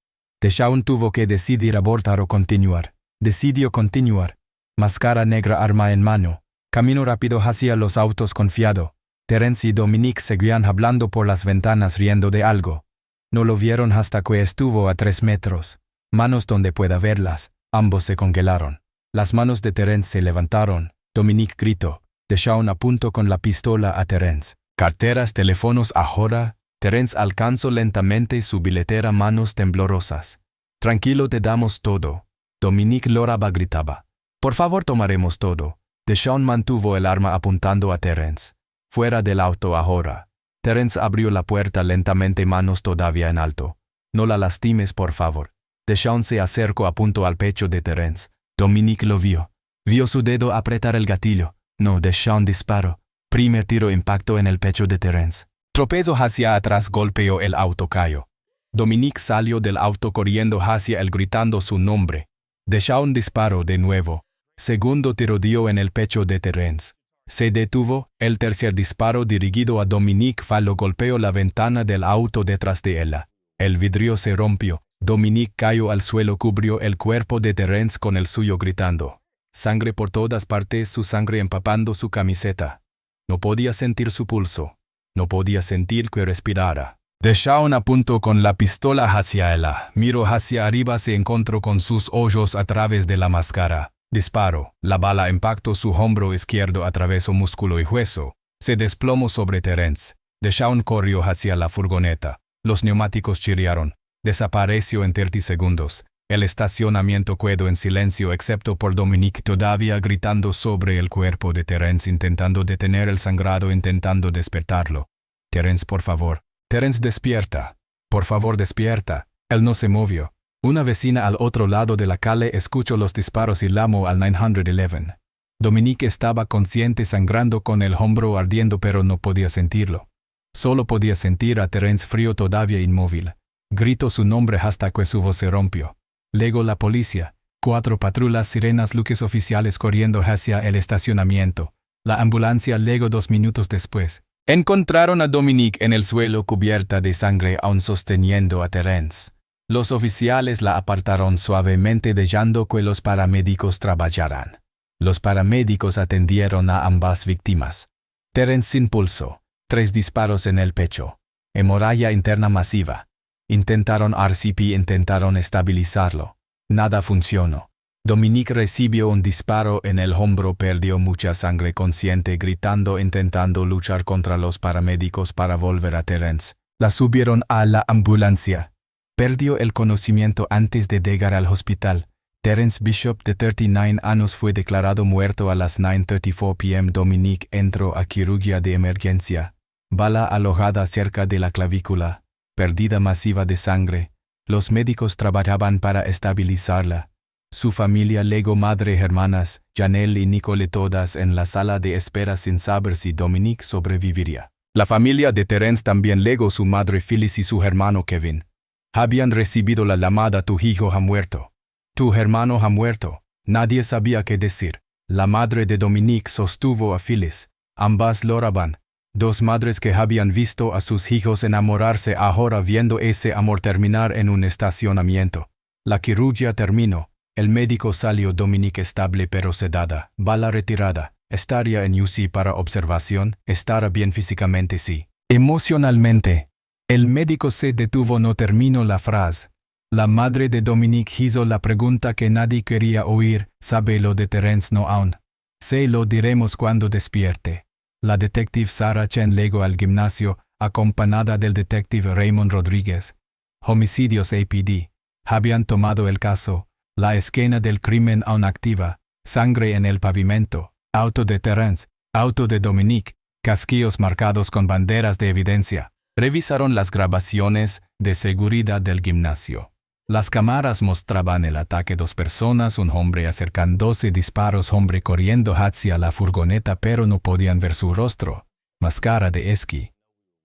Deshaun tuvo que decidir abortar o continuar. Decidió continuar. Máscara negra, arma en mano. Camino rápido hacia los autos, confiado. Terence y Dominique seguían hablando por las ventanas, riendo de algo. No lo vieron hasta que estuvo a 3 metros. Manos donde pueda verlas. Ambos se congelaron. Las manos de Terence se levantaron. Dominique gritó. Deshaun apuntó con la pistola a Terence. Carteras, teléfonos, ahora. Terence alcanzó lentamente su billetera, manos temblorosas. Tranquilo, te damos todo. Dominique lloraba, gritaba. Por favor, tomaremos todo. Deshaun mantuvo el arma apuntando a Terence. Fuera del auto ahora. Terence abrió la puerta lentamente, manos todavía en alto. No la lastimes, por favor. Deshaun se acercó, apuntó al pecho de Terence. Dominique lo vio. Vio su dedo apretar el gatillo. No, Deshaun disparó. Primer tiro, impacto en el pecho de Terence. Tropezó hacia atrás, golpeó el auto, cayó. Dominique salió del auto corriendo hacia él, gritando su nombre. Deshaun disparó de nuevo. Segundo tiro dio en el pecho de Terence. Se detuvo. El tercer disparo, dirigido a Dominique, lo golpeó la ventana del auto detrás de él. El vidrio se rompió. Dominique cayó al suelo, cubrió el cuerpo de Terence con el suyo, gritando. Sangre por todas partes, su sangre empapando su camiseta. No podía sentir su pulso. No podía sentir que respirara. Deshaun apuntó con la pistola hacia él. Miró hacia arriba, se encontró con sus ojos a través de la máscara. Disparó. La bala impactó su hombro izquierdo, atravesó músculo y hueso. Se desplomó sobre Terence. Deshaun corrió hacia la furgoneta. Los neumáticos chirriaron. Desapareció en 30 segundos. El estacionamiento quedó en silencio excepto por Dominique todavía gritando sobre el cuerpo de Terence, intentando detener el sangrado, intentando despertarlo. Terence, por favor. Terence, despierta. Por favor, despierta. Él no se movió. Una vecina al otro lado de la calle escuchó los disparos y llamó al 911. Dominique estaba consciente, sangrando, con el hombro ardiendo, pero no podía sentirlo. Solo podía sentir a Terence frío, todavía inmóvil. Gritó su nombre hasta que su voz se rompió. Llegó la policía. 4 patrullas, sirenas, luces oficiales corriendo hacia el estacionamiento. La ambulancia llegó 2 minutos después. Encontraron a Dominique en el suelo, cubierta de sangre, aún sosteniendo a Terence. Los oficiales la apartaron suavemente, dejando que los paramédicos trabajaran. Los paramédicos atendieron a ambas víctimas. Terence sin pulso. 3 disparos en el pecho. Hemorragia interna masiva. Intentaron RCP, intentaron estabilizarlo. Nada funcionó. Dominique recibió un disparo en el hombro, perdió mucha sangre consciente, gritando, intentando luchar contra los paramédicos para volver a Terence. La subieron a la ambulancia. Perdió el conocimiento antes de llegar al hospital. Terence Bishop, de 39 años, fue declarado muerto a las 9:34 p.m. Dominique entró a cirugía de emergencia. Bala alojada cerca de la clavícula. Pérdida masiva de sangre. Los médicos trabajaban para estabilizarla. Su familia legó madre, hermanas, Janelle y Nicole, todas en la sala de espera sin saber si Dominique sobreviviría. La familia de Terence también legó su madre Phyllis y su hermano Kevin. Habían recibido la llamada: tu hijo ha muerto. Tu hermano ha muerto. Nadie sabía qué decir. La madre de Dominique sostuvo a Phyllis. Ambas lloraban. Dos madres que habían visto a sus hijos enamorarse, ahora viendo ese amor terminar en un estacionamiento. La cirugía terminó. El médico salió. Dominique estable pero sedada. Bala retirada. Estaría en UCI para observación. Estará bien físicamente, sí. Emocionalmente. El médico se detuvo. No terminó la frase. La madre de Dominique hizo la pregunta que nadie quería oír. ¿Sabe lo de Terence? No aún. Se lo diremos cuando despierte. La detective Sarah Chen llegó al gimnasio, acompañada del detective Raymond Rodríguez. Homicidios APD. Habían tomado el caso. La escena del crimen aún activa. Sangre en el pavimento. Auto de Terence. Auto de Dominique. Casquillos marcados con banderas de evidencia. Revisaron las grabaciones de seguridad del gimnasio. Las cámaras mostraban el ataque: 2 personas, un hombre acercándose, disparos, hombre corriendo hacia la furgoneta, pero no podían ver su rostro. Máscara de esquí.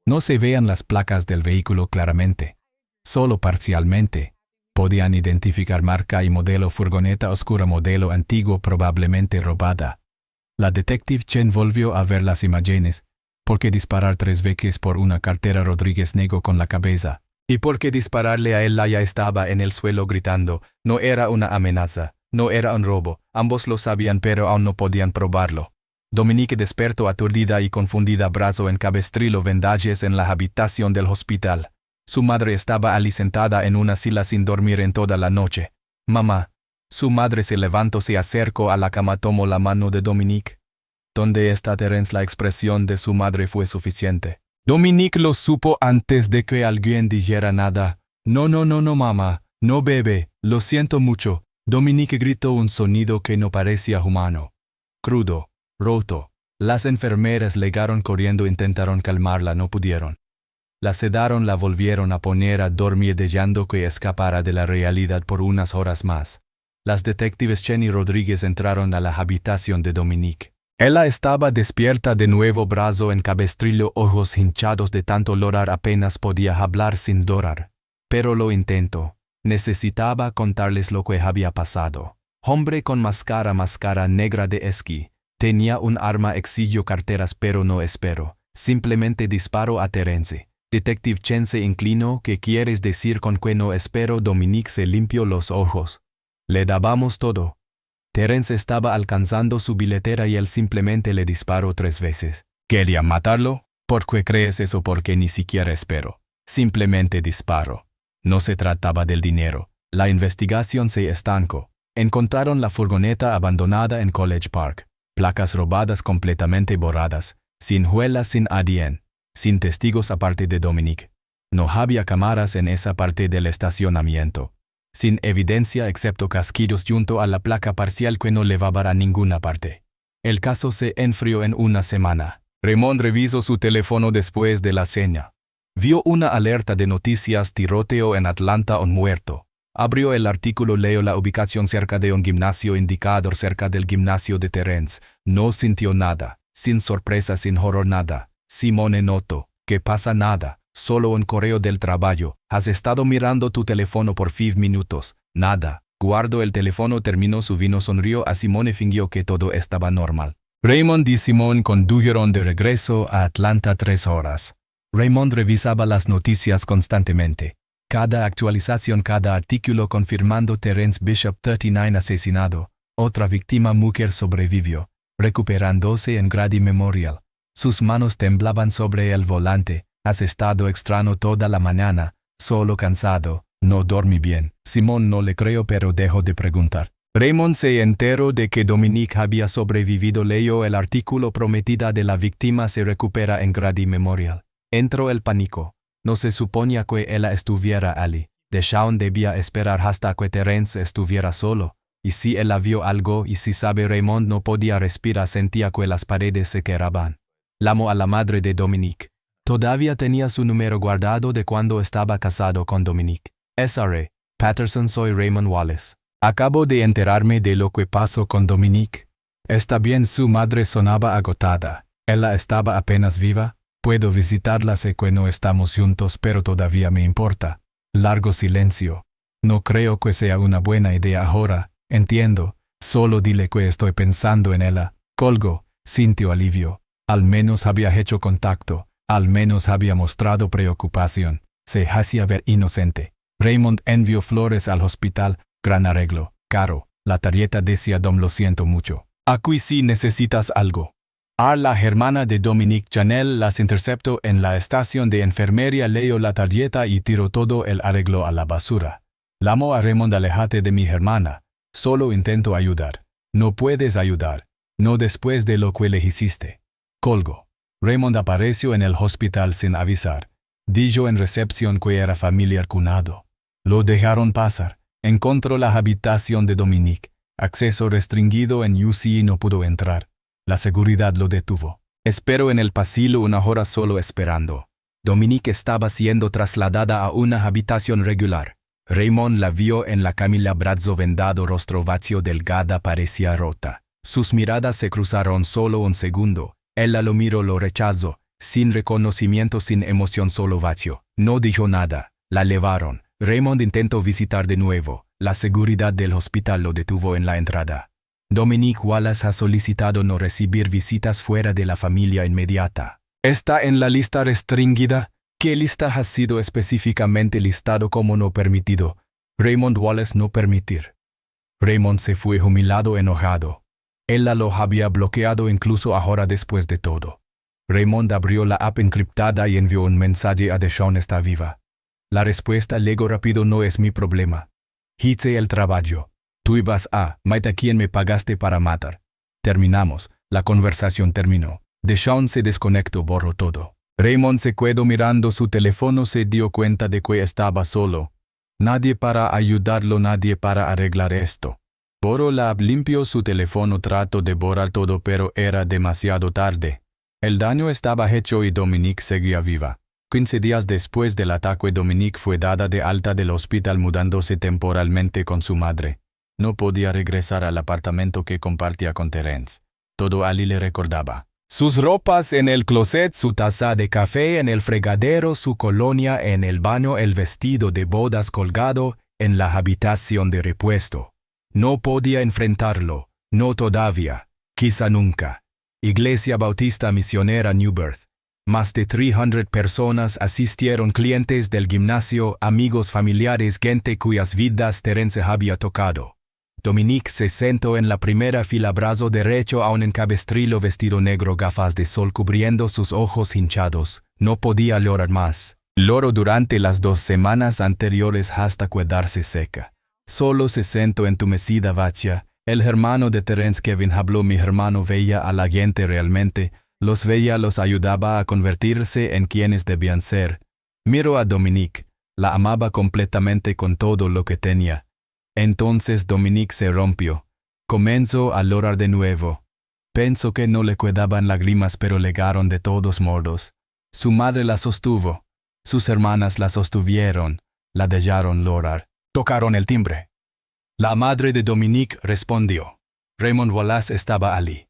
No se veían las placas del vehículo claramente. Solo parcialmente. Podían identificar marca y modelo: furgoneta oscura, modelo antiguo, probablemente robada. La detective Chen volvió a ver las imágenes. ¿Por qué disparar 3 veces por una cartera? Rodríguez negó con la cabeza. ¿Y por qué dispararle a él? Ya estaba en el suelo gritando. No era una amenaza, no era un robo. Ambos lo sabían, pero aún no podían probarlo. Dominique despertó aturdida y confundida, brazo en cabestrillo, vendajes en la habitación del hospital. Su madre estaba allí sentada en una silla sin dormir en toda la noche. Mamá. Su madre se levantó, se acercó a la cama, tomó la mano de Dominique. ¿Dónde está Terence? La expresión de su madre fue suficiente. Dominique lo supo antes de que alguien dijera nada. No, mamá, no bebe, lo siento mucho. Dominique gritó un sonido que no parecía humano. Crudo, roto. Las enfermeras llegaron corriendo, intentaron calmarla, no pudieron. La sedaron, la volvieron a poner a dormir, deseando que escapara de la realidad por unas horas más. Las detectives Chen y Rodríguez entraron a la habitación de Dominique. Ella estaba despierta de nuevo, brazo en cabestrillo, ojos hinchados de tanto llorar, apenas podía hablar sin llorar. Pero lo intentó. Necesitaba contarles lo que había pasado. Hombre con máscara negra de esquí. Tenía un arma, exigió carteras, pero no esperó. Simplemente disparó a Terence. Detective Chen se inclinó. ¿Qué quieres decir con que no espero? Dominique se limpió los ojos. Le dábamos todo. Terence estaba alcanzando su billetera y él simplemente le disparó 3 veces. ¿Quería matarlo? ¿Por qué crees eso? Porque ni siquiera esperó. Simplemente disparó. No se trataba del dinero. La investigación se estancó. Encontraron la furgoneta abandonada en College Park. Placas robadas, completamente borradas. Sin huellas, sin ADN. Sin testigos aparte de Dominique. No había cámaras en esa parte del estacionamiento. Sin evidencia excepto casquillos junto a la placa parcial que no llevaba a ninguna parte. El caso se enfrió en una semana. Raymond revisó su teléfono después de la cena. Vio una alerta de noticias: tiroteo en Atlanta, un muerto. Abrió el artículo, leyó la ubicación cerca de un gimnasio, indicador cerca del gimnasio de Terence. No sintió nada, sin sorpresa, sin horror, nada. Simone notó. ¿Qué pasa? Nada. Solo un correo del trabajo. ¿Has estado mirando tu teléfono por 5 minutos? Nada. Guardó el teléfono, terminó su vino, sonrió a Simone, fingió que todo estaba normal. Raymond y Simone condujeron de regreso a Atlanta 3 horas. Raymond revisaba las noticias constantemente. Cada actualización, cada artículo confirmando Terence Bishop 39 asesinado. Otra víctima mujer sobrevivió, recuperándose en Grady Memorial. Sus manos temblaban sobre el volante. Has estado extraño toda la mañana, solo cansado, no dormí bien. Simón no le creyó, pero dejó de preguntar. Raymond se enteró de que Dominique había sobrevivido. Leyó el artículo prometida de la víctima se recupera en Grady Memorial. Entró el pánico. No se suponía que ella estuviera allí. Deshaun debía esperar hasta que Terence estuviera solo. Y si ella vio algo y si sabe Raymond no podía respirar, sentía que las paredes se quebraban. Llamó a la madre de Dominique. Todavía tenía su número guardado de cuando estaba casado con Dominique. SR. Patterson, soy Raymond Wallace.
Acabo de enterarme de lo que pasó con Dominique. ¿Está bien? Su madre sonaba agotada. ¿Ella estaba apenas viva? Puedo visitarla, sé que no estamos juntos, pero todavía me importa. Largo silencio. No creo que sea una buena idea ahora. Entiendo. Solo dile que estoy pensando en ella. Colgo. Sintió alivio. Al menos había hecho contacto. Al menos había mostrado preocupación. Se hacía ver inocente. Raymond envió flores al hospital. Gran arreglo. Caro. La tarjeta decía: Dom, lo siento mucho.
Aquí sí necesitas algo. La hermana de Dominique, Janelle, las interceptó en la estación de enfermería. Leyó la tarjeta y tiró todo el arreglo a la basura. Llamó a Raymond: aléjate de mi hermana. Solo intento ayudar. No puedes ayudar. No después de lo que le hiciste. Colgo. Raymond apareció en el hospital sin avisar. Dijo en recepción que era familiar cunado. Lo dejaron pasar. Encontró la habitación de Dominique. Acceso restringido en UCI, no pudo entrar. La seguridad lo detuvo. Esperó en el pasillo una hora solo esperando. Dominique estaba siendo trasladada a una habitación regular. Raymond la vio en la camilla, brazo vendado, rostro vacío, delgada, parecía rota. Sus miradas se cruzaron solo un segundo. Ella lo miró, lo rechazó, sin reconocimiento, sin emoción, solo vacío. No dijo nada. La llevaron. Raymond intentó visitar de nuevo. La seguridad del hospital lo detuvo en la entrada. Dominique Wallace ha solicitado no recibir visitas fuera de la familia inmediata. Está en la lista restringida. ¿Qué lista ha sido específicamente listado como no permitido? Raymond Wallace, no permitir. Raymond se fue humillado, enojado. Ella lo había bloqueado incluso ahora después de todo. Raymond abrió la app encriptada y envió un mensaje a Deshaun: está viva. La respuesta llegó rápido: no es mi problema. Hice el trabajo. Tú ibas a matar a quien me pagaste para matar. Terminamos. La conversación terminó. Deshaun se desconectó, borró todo. Raymond se quedó mirando su teléfono, se dio cuenta de que estaba solo. Nadie para ayudarlo, nadie para arreglar esto. Borró la app, limpió su teléfono, trató de borrar todo, pero era demasiado tarde. El daño estaba hecho y Dominique seguía viva. 15 días después del ataque, Dominique fue dada de alta del hospital, mudándose temporalmente con su madre. No podía regresar al apartamento que compartía con Terence. Todo allí le recordaba. Sus ropas en el closet, su taza de café en el fregadero, su colonia en el baño, el vestido de bodas colgado en la habitación de repuesto. No podía enfrentarlo. No todavía. Quizá nunca. Iglesia Bautista Misionera New Birth. Más de 300 personas asistieron, clientes del gimnasio, amigos, familiares, gente cuyas vidas Terence había tocado. Dominique se sentó en la primera fila, brazo derecho a un encabestrilo, vestido negro, gafas de sol cubriendo sus ojos hinchados. No podía llorar más. Lloró durante las 2 semanas anteriores hasta quedarse seca. Solo se sentó entumecida, vacía. El hermano de Terence, Kevin, habló. Mi hermano veía a la gente realmente. Los veía, los ayudaba a convertirse en quienes debían ser. Miró a Dominique. La amaba completamente con todo lo que tenía. Entonces Dominique se rompió. Comenzó a llorar de nuevo. Pensó que no le quedaban lágrimas, pero llegaron de todos modos. Su madre la sostuvo. Sus hermanas la sostuvieron. La dejaron llorar. Tocaron el timbre. La madre de Dominique respondió. Raymond Wallace estaba allí.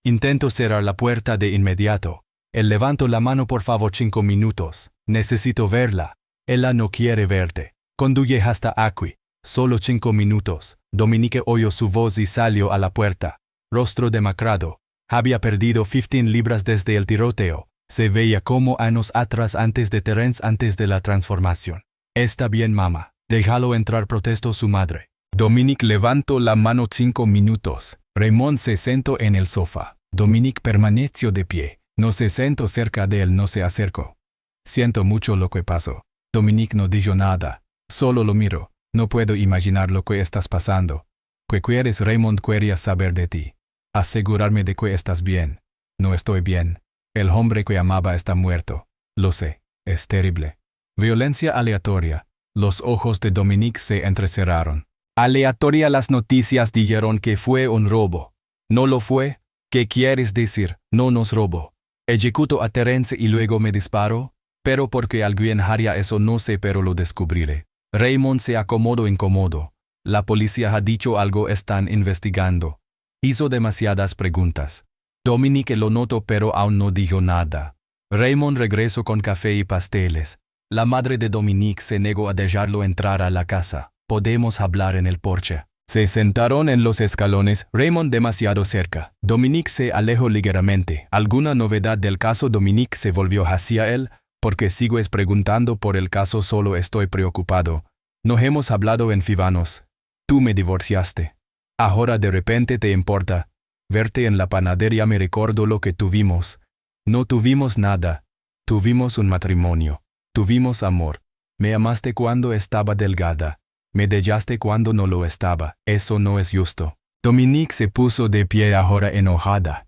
Intentó cerrar la puerta de inmediato. Él levantó la mano. Por favor, 5 minutos. Necesito verla. Ella no quiere verte. Conduye hasta aquí. Solo 5 minutos. Dominique oyó su voz y salió a la puerta. Rostro demacrado. Había perdido 15 libras desde el tiroteo. Se veía como años atrás, antes de Terence, antes de la transformación. Está bien, mamá. Déjalo entrar, protestó su madre. Dominique levantó la mano. 5 minutos. Raymond se sentó en el sofá. Dominique permaneció de pie. No se sentó cerca de él, no se acercó. Siento mucho lo que pasó. Dominique no dijo nada. Solo lo miró. No puedo imaginar lo que estás pasando.
¿Qué quieres, Raymond? Quería saber de ti. Asegurarme de que estás bien. No estoy bien. El hombre que amaba está muerto. Lo sé. Es terrible. Violencia aleatoria. Los ojos de Dominique se entrecerraron.
Aleatoria. Las noticias dijeron que fue un robo. ¿No lo fue? ¿Qué quieres decir? No nos robó. Ejecuto a Terence y luego me disparó. Pero porque alguien haría eso no sé, pero lo descubriré. Raymond se acomodó incómodo. La policía ha dicho algo, están investigando. Hizo demasiadas preguntas. Dominique lo notó pero aún no dijo nada. Raymond regresó con café y pasteles. La madre de Dominique se negó a dejarlo entrar a la casa. Podemos hablar en el porche. Se sentaron en los escalones, Raymond demasiado cerca. Dominique se alejó ligeramente. ¿Alguna novedad del caso? Dominique se volvió hacia él. Porque sigues preguntando por el caso, solo estoy preocupado. No hemos hablado en Fivanos. Tú me divorciaste. Ahora de repente te importa. Verte en la panadería me recordó lo que tuvimos. No tuvimos nada. Tuvimos un matrimonio. Tuvimos amor. Me amaste cuando estaba delgada. Me dejaste cuando no lo estaba. Eso no es justo. Dominique se puso de pie ahora enojada.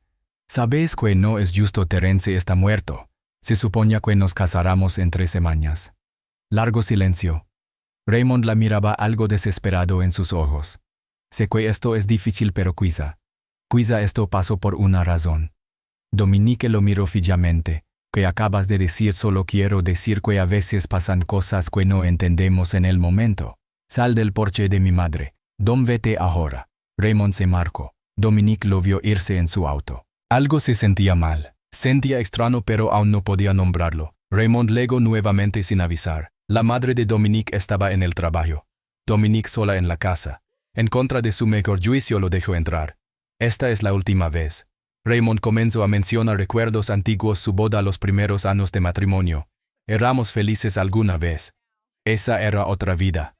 Sabes que no es justo, Terence está muerto. Se suponía que nos casáramos en 3 semanas. Largo silencio. Raymond la miraba algo desesperado en sus ojos. Sé que esto es difícil, pero quizá esto pasó por una razón. Dominique lo miró fijamente. ¿Qué acabas de decir? Solo quiero decir que a veces pasan cosas que no entendemos en el momento. Sal del porche de mi madre. Dom, vete ahora. Raymond se marcó. Dominique lo vio irse en su auto. Algo se sentía mal. Sentía extraño, pero aún no podía nombrarlo. Raymond llegó nuevamente sin avisar. La madre de Dominique estaba en el trabajo. Dominique sola en la casa. En contra de su mejor juicio lo dejó entrar. Esta es la última vez. Raymond comenzó a mencionar recuerdos antiguos, su boda, los primeros años de matrimonio. Éramos felices alguna vez. Esa era otra vida.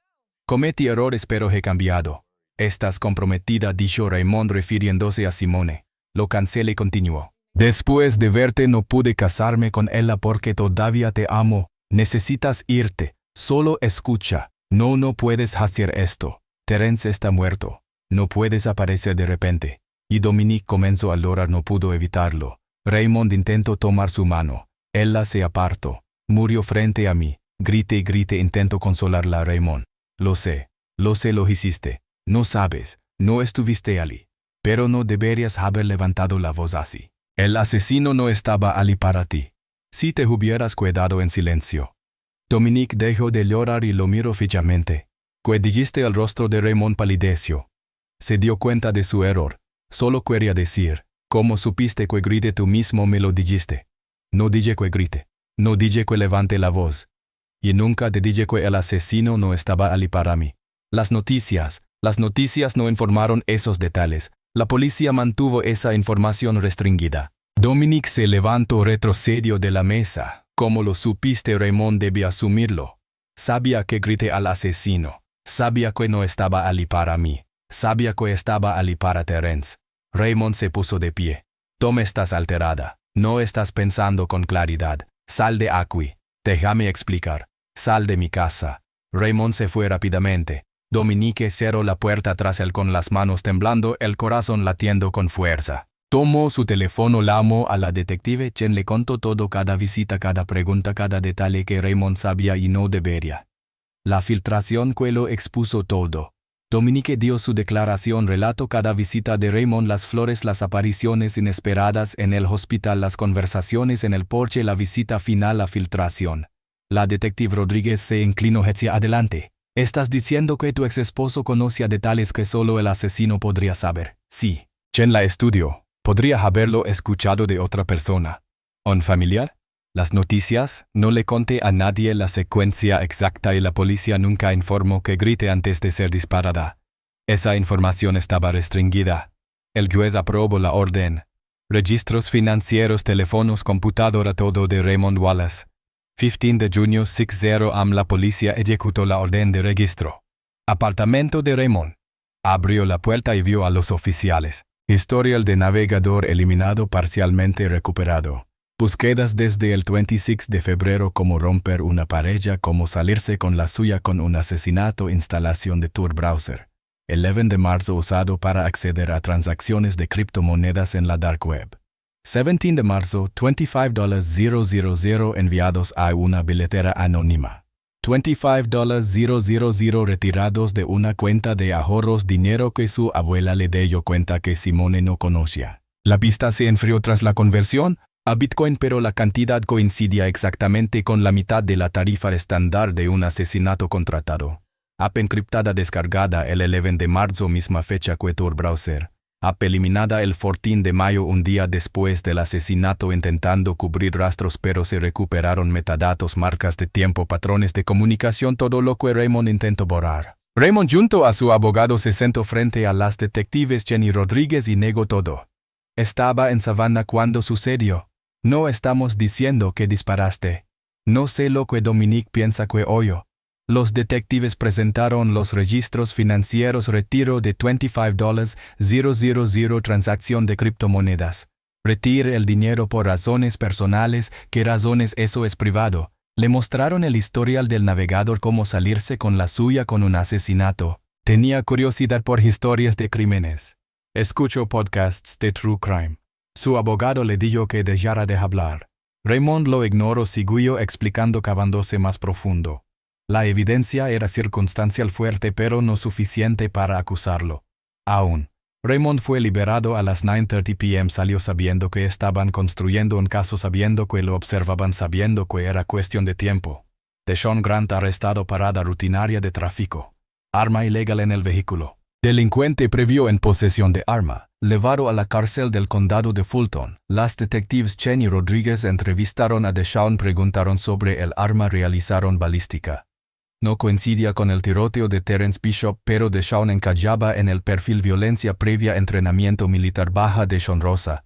Cometí errores, pero he cambiado. Estás comprometida, dijo Raymond refiriéndose a Simone. Lo cancelé y continuó. Después de verte no pude casarme con ella porque todavía te amo. Necesitas irte. Solo escucha. No puedes hacer esto. Terence está muerto. No puedes aparecer de repente. Y Dominique comenzó a llorar, no pudo evitarlo. Raymond intentó tomar su mano. Ella se apartó. Murió frente a mí. Grité, intento consolarla. Raymond. Lo sé, lo hiciste. No sabes, no estuviste allí. Pero no deberías haber levantado la voz así. El asesino no estaba allí para ti. Si te hubieras quedado en silencio. Dominique dejó de llorar y lo miró fijamente. ¿Qué dijiste? El rostro de Raymond palideció. Se dio cuenta de su error. Solo quería decir, ¿cómo supiste que grite? Tú mismo me lo dijiste. No dije que grite. No dije que levante la voz. Y nunca te dije que el asesino no estaba allí para mí. Las noticias no informaron esos detalles. La policía mantuvo esa información restringida. Dominique se levantó, retrocedió de la mesa. ¿Cómo lo supiste? Raymond debía asumirlo. Sabía que grité al asesino. Sabía que no estaba allí para mí. Sabía que estaba allí para Terence. Raymond se puso de pie. Tom, estás alterada. No estás pensando con claridad. Sal de aquí. Déjame explicar. Sal de mi casa. Raymond se fue rápidamente. Dominique cerró la puerta tras él con las manos temblando, el corazón latiendo con fuerza. Tomó su teléfono, llamó a la detective Chen, le contó todo, cada visita, cada pregunta, cada detalle que Raymond sabía y no debería. La filtración que lo expuso todo. Dominique dio su declaración, relató cada visita de Raymond, las flores, las apariciones inesperadas en el hospital, las conversaciones en el porche, la visita final, la filtración. La detective Rodríguez se inclinó hacia adelante. ¿Estás diciendo que tu ex esposo conocía detalles que solo el asesino podría saber? Sí. Chen la estudió. Podría haberlo escuchado de otra persona. ¿Un familiar? Las noticias, no le conté a nadie la secuencia exacta y la policía nunca informó que grité antes de ser disparada. Esa información estaba restringida. El juez aprobó la orden. Registros financieros, teléfonos, computadora, todo de Raymond Wallace. 15 de junio 60 am. La policía ejecutó la orden de registro. Apartamento de Raymond. Abrió la puerta y vio a los oficiales. Historial de navegador eliminado, parcialmente recuperado. Búsquedas desde el 26 de febrero, como romper una pareja, como salirse con la suya con un asesinato, instalación de Tor browser. 11 de marzo usado para acceder a transacciones de criptomonedas en la dark web. 17 de marzo, $25,000 enviados a una billetera anónima. $25,000 retirados de una cuenta de ahorros, dinero que su abuela le dio cuenta que Simone no conocía. La vista se enfrió tras la conversión a Bitcoin, pero la cantidad coincidía exactamente con la mitad de la tarifa estándar de un asesinato contratado. App encriptada descargada el 11 de marzo, misma fecha que Tor browser. App eliminada el 14 de mayo, un día después del asesinato, intentando cubrir rastros, pero se recuperaron metadatos, marcas de tiempo, patrones de comunicación, todo lo que Raymond intentó borrar. Raymond junto a su abogado se sentó frente a las detectives Jenny Rodríguez y negó todo. Estaba en Savannah cuando sucedió. No estamos diciendo que disparaste. No sé lo que Dominique piensa que oyó. Los detectives presentaron los registros financieros, retiro de $25,000, transacción de criptomonedas. Retire el dinero por razones personales. ¿Qué razones? Eso es privado. Le mostraron el historial del navegador, cómo salirse con la suya con un asesinato. Tenía curiosidad por historias de crímenes. Escuchó podcasts de True Crime. Su abogado le dijo que dejara de hablar. Raymond lo ignoró, siguió explicando, cavándose más profundo. La evidencia era circunstancial, fuerte, pero no suficiente para acusarlo. Aún. Raymond fue liberado a las 9:30 p.m. Salió sabiendo que estaban construyendo un caso, sabiendo que lo observaban, sabiendo que era cuestión de tiempo. Deshaun Grant arrestado, parada rutinaria de tráfico. Arma ilegal en el vehículo. Delincuente previo en posesión de arma. Llevado a la cárcel del condado de Fulton. Las detectives Jenny Rodríguez entrevistaron a Deshaun, preguntaron sobre el arma, realizaron balística. No coincidía con el tiroteo de Terence Bishop, pero Deshaun encajaba en el perfil: violencia previa, entrenamiento militar, baja deshonrosa.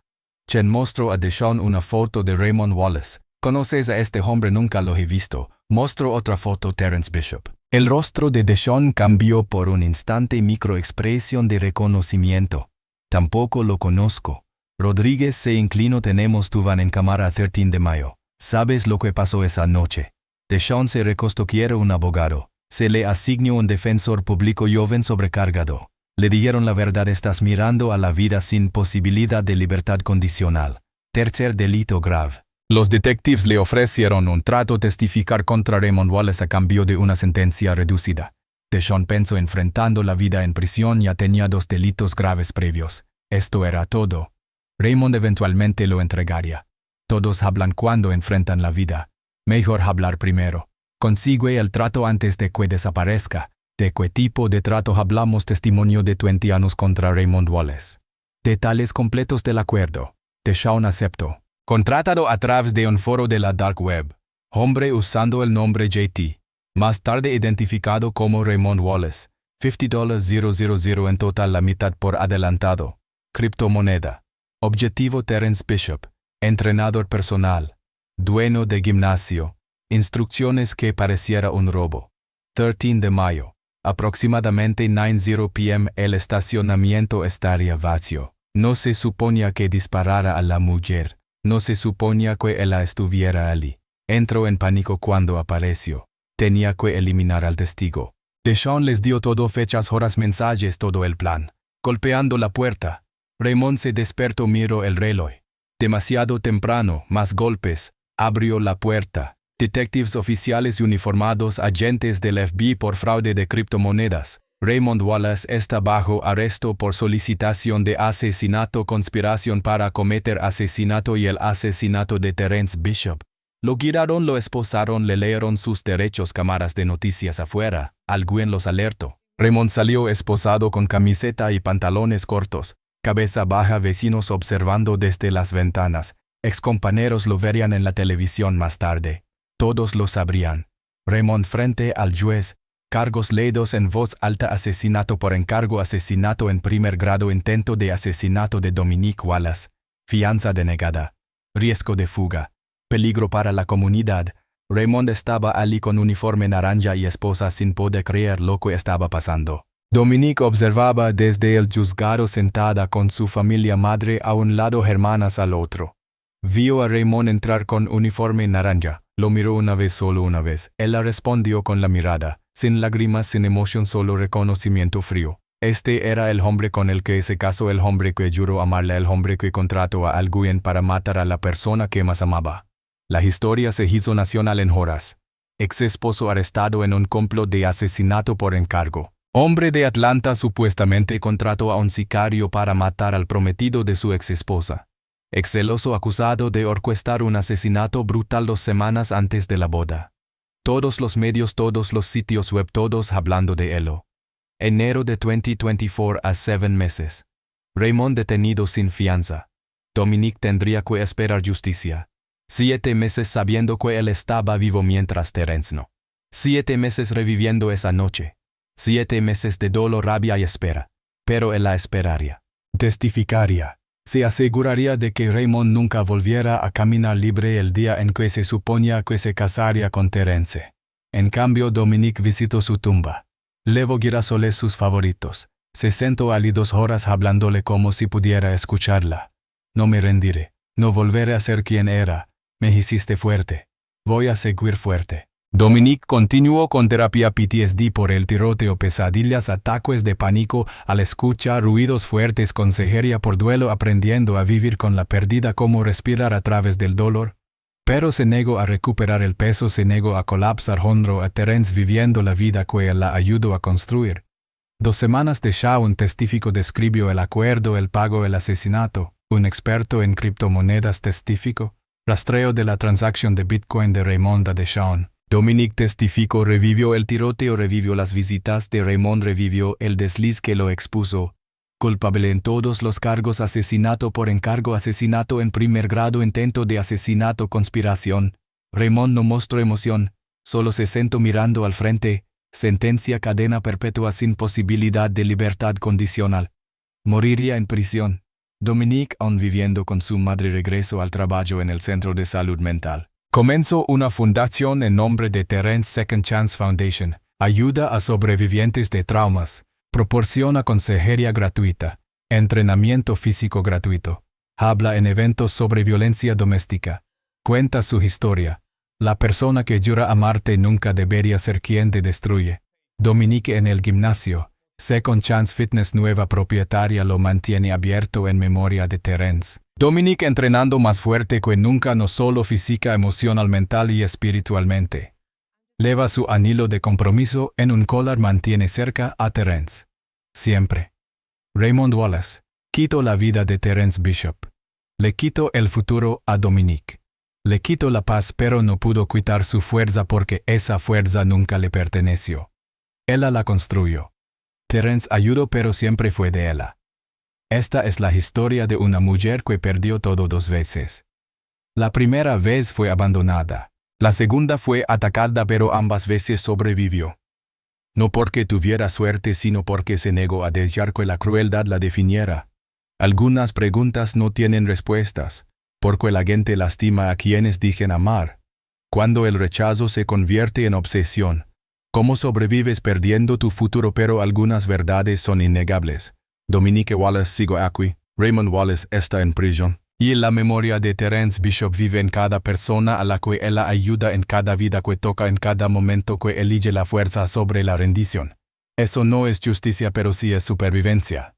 Chen mostró a Deshaun una foto de Raymond Wallace. ¿Conoces a este hombre? Nunca lo he visto. Mostró otra foto: Terence Bishop. El rostro de Deshaun cambió por un instante, microexpresión de reconocimiento. Tampoco lo conozco. Rodríguez se inclinó. Tenemos tu van en cámara 13 de mayo. ¿Sabes lo que pasó esa noche? Deshaun se recostó. Quiero un abogado. Se le asignó un defensor público joven sobrecargado. Le dijeron la verdad: estás mirando a la vida sin posibilidad de libertad condicional. Tercer delito grave. Los detectives le ofrecieron un trato: testificar contra Raymond Wallace a cambio de una sentencia reducida. Deshaun pensó: enfrentando la vida en prisión, ya tenía 2 delitos graves previos. Esto era todo. Raymond eventualmente lo entregaría. Todos hablan cuando enfrentan la vida. Mejor hablar primero. Consigue el trato antes de que desaparezca. ¿De qué tipo de trato hablamos? Testimonio de 20 años contra Raymond Wallace. Detalles completos del acuerdo. Deshaun aceptó. Contratado a través de un foro de la dark web. Hombre usando el nombre JT. Más tarde identificado como Raymond Wallace. $50,000 en total, la mitad por adelantado. Criptomoneda. Objetivo: Terence Bishop. Entrenador personal. Dueño de gimnasio. Instrucciones que pareciera un robo. 13 de mayo. Aproximadamente 9:00 p.m. el estacionamiento estaría vacío. No se suponía que disparara a la mujer. No se suponía que ella estuviera allí. Entró en pánico cuando apareció. Tenía que eliminar al testigo. Deshaun les dio todo: fechas, horas, mensajes, todo el plan. Golpeando la puerta. Raymond se despertó, miró el reloj. Demasiado temprano, más golpes. Abrió la puerta. Detectives oficiales uniformados, agentes del FBI por fraude de criptomonedas. Raymond Wallace está bajo arresto por solicitación de asesinato, conspiración para cometer asesinato y el asesinato de Terence Bishop. Lo guiaron, lo esposaron, le leyeron sus derechos. Cámaras de noticias afuera. Alguien los alertó. Raymond salió esposado con camiseta y pantalones cortos. Cabeza baja, vecinos observando desde las ventanas. Excompañeros lo verían en la televisión más tarde. Todos lo sabrían. Raymond frente al juez. Cargos leídos en voz alta: asesinato por encargo, asesinato en primer grado, intento de asesinato de Dominique Wallace. Fianza denegada. Riesgo de fuga. Peligro para la comunidad. Raymond estaba allí con uniforme naranja y esposa, sin poder creer lo que estaba pasando. Dominique observaba desde el juzgado sentada con su familia, madre a un lado, hermanas al otro. Vio a Raymond entrar con uniforme naranja. Lo miró una vez, solo una vez. Ella respondió con la mirada, sin lágrimas, sin emoción, solo reconocimiento frío. Este era el hombre con el que se casó, el hombre que juró amarla, el hombre que contrató a alguien para matar a la persona que más amaba. La historia se hizo nacional en horas. Ex esposo arrestado en un complot de asesinato por encargo. Hombre de Atlanta supuestamente contrató a un sicario para matar al prometido de su ex esposa. Ex celoso acusado de orquestar un asesinato brutal 2 semanas antes de la boda. Todos los medios, todos los sitios web, todos hablando de él. Enero de 2024 a 7 meses. Raymond detenido sin fianza. Dominique tendría que esperar justicia. 7 meses sabiendo que él estaba vivo mientras Terence no. 7 meses reviviendo esa noche. 7 meses de dolor, rabia y espera. Pero él la esperaría. Testificaría. Se aseguraría de que Raymond nunca volviera a caminar libre el día en que se suponía que se casaría con Terence. En cambio, Dominique visitó su tumba. Levo girasoles sus favoritos. Se sentó allí 2 horas hablándole como si pudiera escucharla. No me rendiré. No volveré a ser quien era. Me hiciste fuerte. Voy a seguir fuerte. Dominique continuó con terapia PTSD por el tiroteo, pesadillas, ataques de pánico, al escuchar ruidos fuertes, consejería por duelo, aprendiendo a vivir con la pérdida, cómo respirar a través del dolor. Pero se negó a recuperar el peso, se negó a colapsar junto a Terence, viviendo la vida que él la ayudó a construir. 2 semanas de un testifico describió el acuerdo, el pago, el asesinato. Un experto en criptomonedas testificó. Rastreo de la transacción de Bitcoin de Raymond a Deshawn. Dominique testificó, revivió el tiroteo, revivió las visitas de Raymond, revivió el desliz que lo expuso. Culpable en todos los cargos: asesinato por encargo, asesinato en primer grado, intento de asesinato, conspiración. Raymond no mostró emoción, solo se sentó mirando al frente. Sentencia: cadena perpetua sin posibilidad de libertad condicional. Moriría en prisión. Dominique, aún viviendo con su madre, regresó al trabajo en el centro de salud mental. Comenzó una fundación en nombre de Terence Second Chance Foundation. Ayuda a sobrevivientes de traumas. Proporciona consejería gratuita. Entrenamiento físico gratuito. Habla en eventos sobre violencia doméstica. Cuenta su historia. La persona que jura amarte nunca debería ser quien te destruye. Dominique en el gimnasio. Second Chance Fitness, nueva propietaria, lo mantiene abierto en memoria de Terence. Dominique entrenando más fuerte que nunca, no solo física, emocional, mental y espiritualmente. Lleva su anillo de compromiso en un collar, mantiene cerca a Terence. Siempre. Raymond Wallace. Quitó la vida de Terence Bishop. Le quitó el futuro a Dominique. Le quitó la paz, pero no pudo quitar su fuerza, porque esa fuerza nunca le perteneció. Ella la construyó. Terence ayudó, pero siempre fue de ella. Esta es la historia de una mujer que perdió todo 2 veces. La primera vez fue abandonada. La segunda fue atacada, pero ambas veces sobrevivió. No porque tuviera suerte, sino porque se negó a dejar que la crueldad la definiera. Algunas preguntas no tienen respuestas, porque la gente lastima a quienes dicen amar. Cuando el rechazo se convierte en obsesión, ¿cómo sobrevives perdiendo tu futuro? Pero algunas verdades son innegables. Dominique Wallace sigue aquí. Raymond Wallace está en prisión. Y la memoria de Terence Bishop vive en cada persona a la que él ayuda, en cada vida que toca, en cada momento que elige la fuerza sobre la rendición. Eso no es justicia, pero sí es supervivencia.